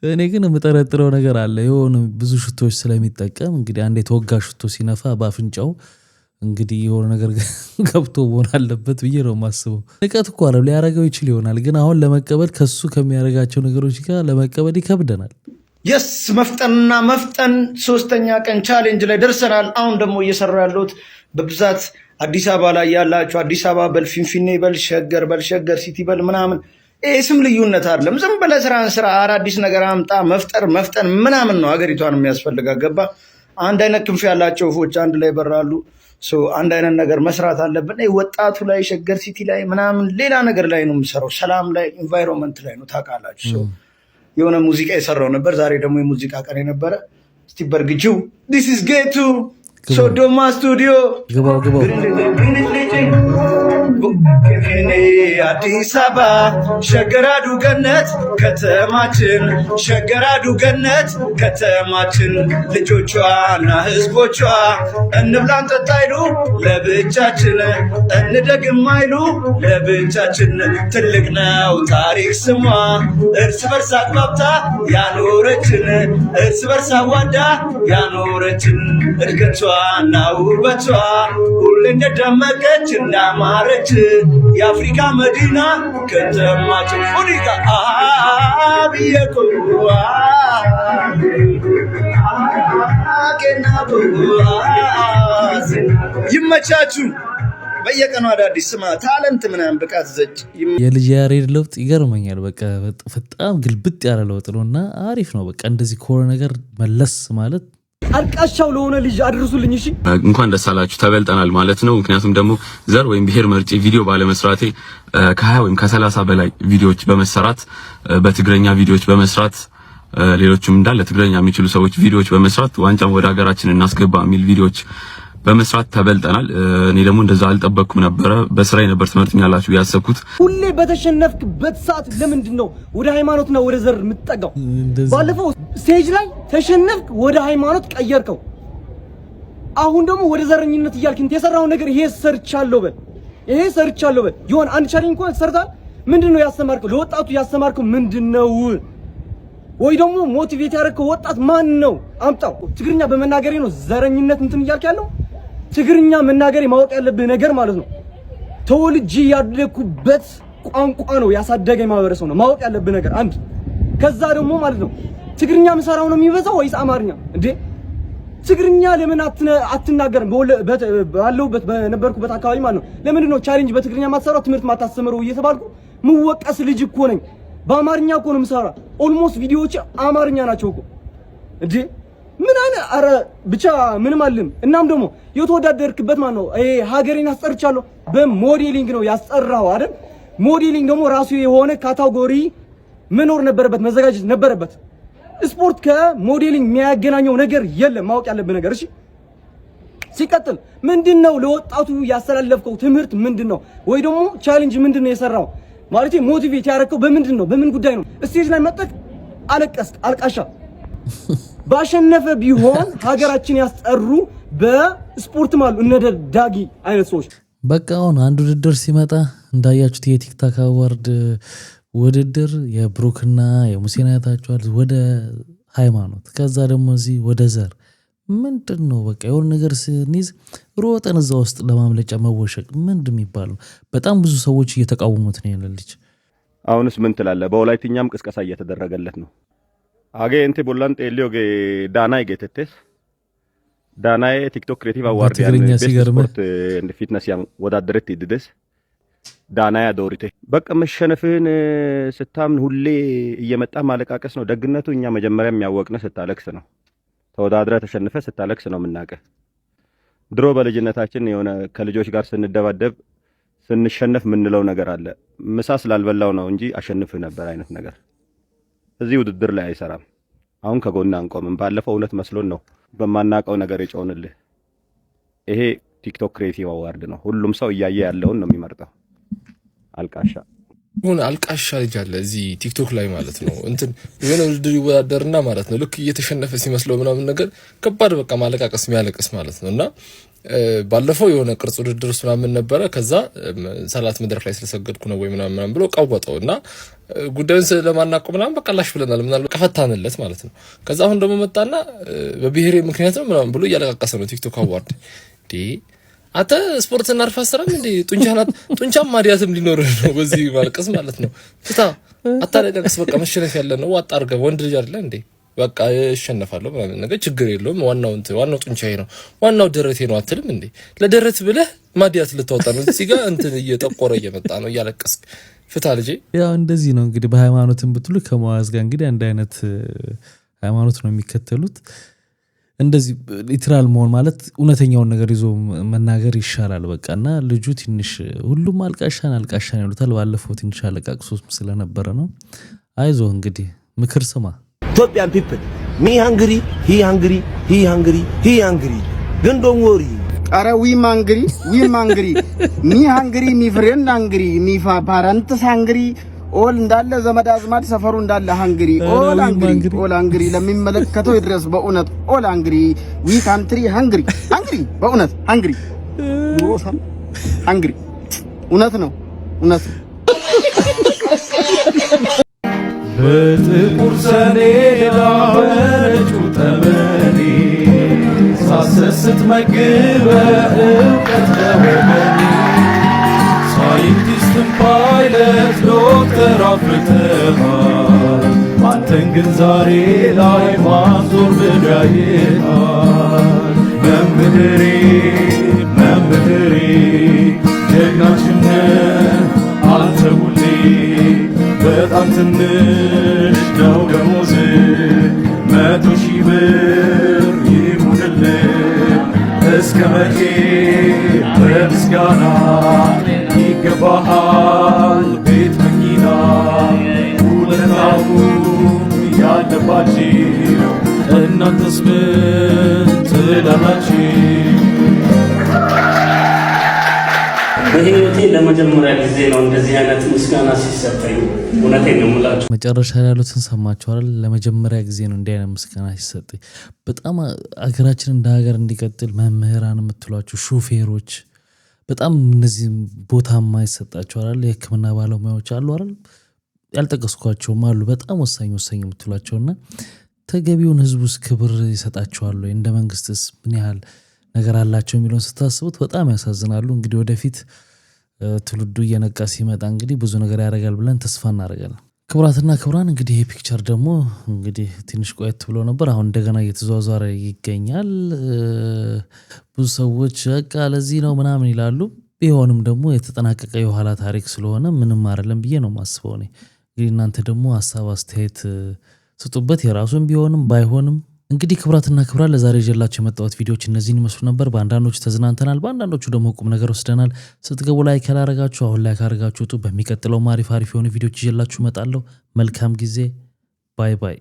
S3: እኔ ግን የምጠረጥረው ነገር አለ። የሆነ ብዙ ሽቶዎች ስለሚጠቀም እንግዲህ አንድ የተወጋ ሽቶ ሲነፋ በአፍንጫው እንግዲህ የሆነ ነገር ገብቶ መሆን አለበት ብዬ ነው የማስበው። ንቀት እኮ አለ ሊያረገው ይችል ይሆናል፣ ግን አሁን ለመቀበል ከሱ ከሚያረጋቸው ነገሮች ጋር ለመቀበል ይከብደናል።
S5: የስ መፍጠንና መፍጠን 3ኛ ቀን ቻሌንጅ ላይ ደርሰናል። አሁን ደግሞ እየሰራ ያለሁት በብዛት አዲስ አበባ ላይ ያላችሁ አዲስ አበባ በል ፊንፊኔ በል ሸገር ሲቲ በል ምናምን ስም ልዩነት አይደለም። ዝም ብለህ ስራን ስራ፣ አዳዲስ ነገር አምጣ። መፍጠን ምናምን ነው ሀገሪቷን የሚያስፈልጋ። ገባ? አንድ አይነት ክንፍ ያላቸው ወፎች አንድ ላይ በራሉ። አንድ አይነት ነገር መስራት አለብን። ወጣቱ ላይ ሸገር ሲቲ ላይ ምናምን ሌላ ነገር ላይ ነው የምሰራው። ሰላም ላይ ኢንቫይሮንመንት ላይ ነው ታውቃላችሁ። የሆነ ሙዚቃ የሰራው ነበር። ዛሬ ደግሞ የሙዚቃ ቀን የነበረ። እስቲ በርግጂው ዲስ ኢዝ ጌቱ ሶዶማ ስቱዲዮ ግባው አዲስ አበባ ሸገራዱ ገነት ከተማችን ሸገራዱ ገነት ከተማችን ልጆቿና ህዝቦቿ እንብላን ጠጣይሉ ለብቻችን እንደግም አይሉ ለብቻችን ትልቅ ነው ታሪክ ስሟ እርስ በርስ አግባብታ ያኖረችን እርስ በርስ አዋዳ ያኖረችን እድገቷና ውበቷ ሁሌ እንደደመቀች እንዳማረች የአፍሪካ መዲና ከተማችን ፉሪካ አብየቁ ይመቻችሁ። በየቀኑ አዳዲስ ስማ ታለንት ምናምን ብቃት ዘጭ
S3: የልጅ ያሬድ ለውጥ ይገርመኛል። በቃ በጣም ግልብጥ ያለ ለውጥ ነውና አሪፍ ነው። በቃ እንደዚህ ኮረ ነገር መለስ ማለት
S5: አልቃሻው ለሆነ ልጅ አድርሱልኝ። እሺ
S15: እንኳን ደስ አላችሁ ተበልጠናል ማለት ነው። ምክንያቱም ደግሞ ዘር ወይም ብሔር መርጬ ቪዲዮ ባለመስራቴ ከ20 ወይም ከ30 በላይ ቪዲዮዎች በመሰራት በትግረኛ ቪዲዮዎች በመስራት ሌሎችም እንዳለ ትግረኛ የሚችሉ ሰዎች ቪዲዮዎች በመስራት ዋንጫን ወደ ሀገራችን እናስገባ የሚል ቪዲዮዎች በመስራት ተበልጠናል። እኔ ደግሞ እንደዛ አልጠበቅኩም ነበር። በስራዬ ነበር ትምህርትኛላችሁ ያሰብኩት።
S16: ሁሌ በተሸነፍክበት ሰዓት ለምንድነው ወደ ሃይማኖትና ወደ ዘር የምትጠጋው? ባለፈው ስቴጅ ላይ ተሸነፍክ፣ ወደ ሃይማኖት ቀየርከው። አሁን ደግሞ ወደ ዘረኝነት እያልክ የሰራው ነገር ይሄ ሰርቻለሁ በል፣ ይሄ ሰርቻለሁ በል። ይሁን አንድ ቻሌንጅ እንኳን ሰርታል። ምንድነው ያስተማርከው? ለወጣቱ ያስተማርከው ምንድነው? ወይ ደግሞ ሞቲቬት ያደረከው ወጣት ማን ነው? አምጣው። ትግርኛ በመናገሬ ነው ዘረኝነት እንትን እያልክ ያለው? ትግርኛ መናገሬ ማወቅ ያለብህ ነገር ማለት ነው ተወልጄ ያደኩበት ቋንቋ ነው ያሳደገኝ ማህበረሰብ ነው ማወቅ ያለብህ ነገር አንድ። ከዛ ደግሞ ማለት ነው ትግርኛ ምሰራው ነው የሚበዛው ወይስ አማርኛ እንዴ? ትግርኛ ለምን አትናገርም? ባለውበት በነበርኩበት አካባቢ ማለት ነው ለምንድን ነው ቻሌንጅ በትግርኛ ማትሰራው ትምህርት ማታስተምረው እየተባልኩ ምወቀስ ልጅ እኮ ነኝ። በአማርኛ እኮ ነው የምሰራ። ኦልሞስት ቪዲዮዎች አማርኛ ናቸው እኮ እንዴ። ምን አለ? አረ ብቻ ምንም አልልም። እናም ደግሞ የተወዳደርክበት ማለት ነው ሀገሬን አስጠርቻለሁ በሞዴሊንግ ነው ያስጠራው አይደል? ሞዴሊንግ ደግሞ ራሱ የሆነ ካታጎሪ መኖር ነበረበት፣ መዘጋጀት ነበረበት። ስፖርት ከሞዴሊንግ የሚያገናኘው ነገር የለም። ማወቅ ያለብህ ነገር እሺ። ሲቀጥል ምንድነው ለወጣቱ ያስተላለፍከው ትምህርት ምንድነው? ወይ ደግሞ ቻሌንጅ ምንድነው የሰራው? ማለት ሞቲቬት ያደረከው በምንድነው? በምን ጉዳይ ነው? ስቴጅ ላይ መጣክ አለቀስክ፣ አልቃሻ። ባሸነፈ ቢሆን ሀገራችን ያስጠሩ በስፖርት ማለት እነ ዳጊ አይነት ሰዎች
S3: በቃ አሁን አንድ ውድድር ሲመጣ እንዳያችሁት የቲክታክ አዋርድ ውድድር የብሩክና የሙሴን አይታችኋል። ወደ ሃይማኖት ከዛ ደግሞ እዚህ ወደ ዘር ምንድን ነው በቃ የሆነ ነገር ስንይዝ ሮጠን እዛ ውስጥ ለማምለጫ መወሸቅ ምንድን የሚባለው? በጣም ብዙ ሰዎች እየተቃወሙት ነው ያለ ልጅ።
S19: አሁንስ ምን ትላለህ? በወላይትኛም ቅስቀሳ እየተደረገለት ነው። አገ እንት ቦላን ጤሊዮ ዳናይ ጌተቴስ ዳናይ ቲክቶክ ክሬቲቭ አዋርድ ያለ ስፖርት እንደ ፊትነስ ያን ወዳደረት ይድደስ ዳናያ ዶሪቴ በቃ መሸነፍን ስታምን ሁሌ እየመጣ ማለቃቀስ ነው ደግነቱ። እኛ መጀመሪያ የሚያወቅነ ስታለቅስ ነው። ተወዳድረ ተሸንፈ ስታለቅስ ነው የምናቀ። ድሮ በልጅነታችን የሆነ ከልጆች ጋር ስንደባደብ ስንሸነፍ ምንለው ነገር አለ። ምሳ ስላልበላው ነው እንጂ አሸንፍ ነበር አይነት ነገር እዚህ ውድድር ላይ አይሰራም። አሁን ከጎና አንቆምም። ባለፈው እውነት መስሎን ነው በማናቀው ነገር የጮንልህ። ይሄ ቲክቶክ ክሬቲቭ አዋርድ ነው። ሁሉም ሰው እያየ ያለውን ነው የሚመርጠው። አልቃሻ
S20: ሆነ አልቃሻ ልጅ አለ እዚህ ቲክቶክ ላይ ማለት ነው። እንትን የሆነ ውድድር ይወዳደርና ማለት ነው ልክ እየተሸነፈ ሲመስለው ምናምን ነገር ከባድ በቃ ማለቃቀስ የሚያለቅስ ማለት ነውና ባለፈው የሆነ ቅርጽ ውድድር ምናምን ነበረ። ከዛ ሰላት መድረክ ላይ ስለሰገድኩ ነው ወይ ምናምን ብሎ ቀወጠውና ጉዳዩን ስለማናውቀው ምናምን በቃ ላሽ ብለናል ምናምን ቀፈታንለት ማለት ነው። ከዛ አሁን ደግሞ መጣና በብሔሬ ምክንያት ነው ምናምን ብሎ እያለቃቀሰ ነው ቲክቶክ አዋርድ ዲ አተ ስፖርት እና አርፋሰራም እንዴ ጡንቻም ማዲያትም ሊኖር ነው በዚህ ማልቀስ ማለት ነው። ፍታ አታለቀስ በቃ መሸነፍ ያለ ነው። ዋጣ አርገ ወንድ ልጅ አይደለ እንዴ በቃ እሸነፋለሁ ምናምን ነገር ችግር የለውም። ዋናው ጡንቻዬ ነው ዋናው ደረቴ ነው አትልም እንዴ? ለደረት ብለህ ማዲያት ልታወጣ ነው እዚህ ጋር እንትን እየጠቆረ እየመጣ ነው እያለቀስክ ፍታ ልጄ።
S3: ያው እንደዚህ ነው እንግዲህ በሃይማኖትም ብትሉ ከመዋዝ ጋር እንግዲህ አንድ አይነት ሃይማኖት ነው የሚከተሉት። እንደዚህ ሊትራል መሆን ማለት እውነተኛውን ነገር ይዞ መናገር ይሻላል በቃና ልጁ ትንሽ ሁሉም አልቃሻን ይሉታል። ባለፈው ትንሽ አለቃቅሶስ ስለነበረ ነው። አይዞ እንግዲህ ምክር ስማ።
S9: Ethiopian people, me hungry, he hungry, he hungry, he hungry. Then don't worry.
S21: Ara we hungry, me hungry, me friend hungry, me parents hungry. all እንዳለ ዘመድ አዝማድ ሰፈሩ እንዳለ hungry, all hungry ለሚመለከተው ይድረስ በእውነት all hungry, we country hungry በእውነት hungry ሮሳን hungry እውነት ነው
S22: በጥቁር ሰሌዳ በነጩ ጠመኔ ሳሰስት መግበ እውቀት ለወገኔ ሳይንቲስትም ፓይለት ዶክተር አፍርተሃል አንተን ግን ዛሬ ላይ ማዞር ብዳይሃል መምህሬ ጀግናችን አንተ ሁሌ በጣም ትንሽ ነው ደሞዝ 100,000 ብር ይሁንልህ እስከ መቼ በምስጋና ይገባሃል ቤት መኪና ውለታውን ያለባችሁ እናንተስ ምን ትላላችሁ?
S4: በህይወቴ ለመጀመሪያ ጊዜ ነው እንደዚህ አይነት ምስጋና ሲሰጠኝ። እውነቴን ነው የምላችሁ።
S3: መጨረሻ ያሉትን ሰማችሁ አይደል? ለመጀመሪያ ጊዜ ነው እንዲህ አይነት ምስጋና ሲሰጠኝ። በጣም አገራችን እንደ ሀገር እንዲቀጥል መምህራን የምትሏቸው ሾፌሮች በጣም እነዚህ ቦታ የማይሰጣቸው አይደል? የሕክምና ባለሙያዎች አሉ አይደል? ያልጠቀስኳቸውም አሉ በጣም ወሳኝ የምትሏቸውና ተገቢውን ህዝቡስ ክብር ይሰጣቸዋል ወይ? እንደ መንግስትስ ምን ያህል ነገር አላቸው የሚለውን ስታስቡት በጣም ያሳዝናሉ። እንግዲህ ወደፊት ትውልዱ እየነቃ ሲመጣ እንግዲህ ብዙ ነገር ያደርጋል ብለን ተስፋ እናደርጋለን። ክቡራትና ክቡራን እንግዲህ ይሄ ፒክቸር ደግሞ እንግዲህ ትንሽ ቆየት ብሎ ነበር። አሁን እንደገና እየተዟዟረ ይገኛል። ብዙ ሰዎች በቃ ለዚህ ነው ምናምን ይላሉ። ቢሆንም ደግሞ የተጠናቀቀ የኋላ ታሪክ ስለሆነ ምንም አይደለም ብዬ ነው የማስበው እኔ። እንግዲህ እናንተ ደግሞ ሀሳብ አስተያየት ስጡበት። የራሱን ቢሆንም ባይሆንም እንግዲህ ክቡራትና ክቡራን ለዛሬ ይዤላችሁ የመጣሁት ቪዲዮዎች እነዚህን ይመስሉ ነበር። በአንዳንዶቹ ተዝናንተናል፣ በአንዳንዶቹ ደግሞ ቁም ነገር ወስደናል። ስትገቡ ላይክ ያላረጋችሁ አሁን ላይክ አድርጋችሁ ውጡ። በሚቀጥለው አሪፍ የሆኑ ቪዲዮዎች ይዤላችሁ እመጣለሁ። መልካም ጊዜ። ባይ ባይ።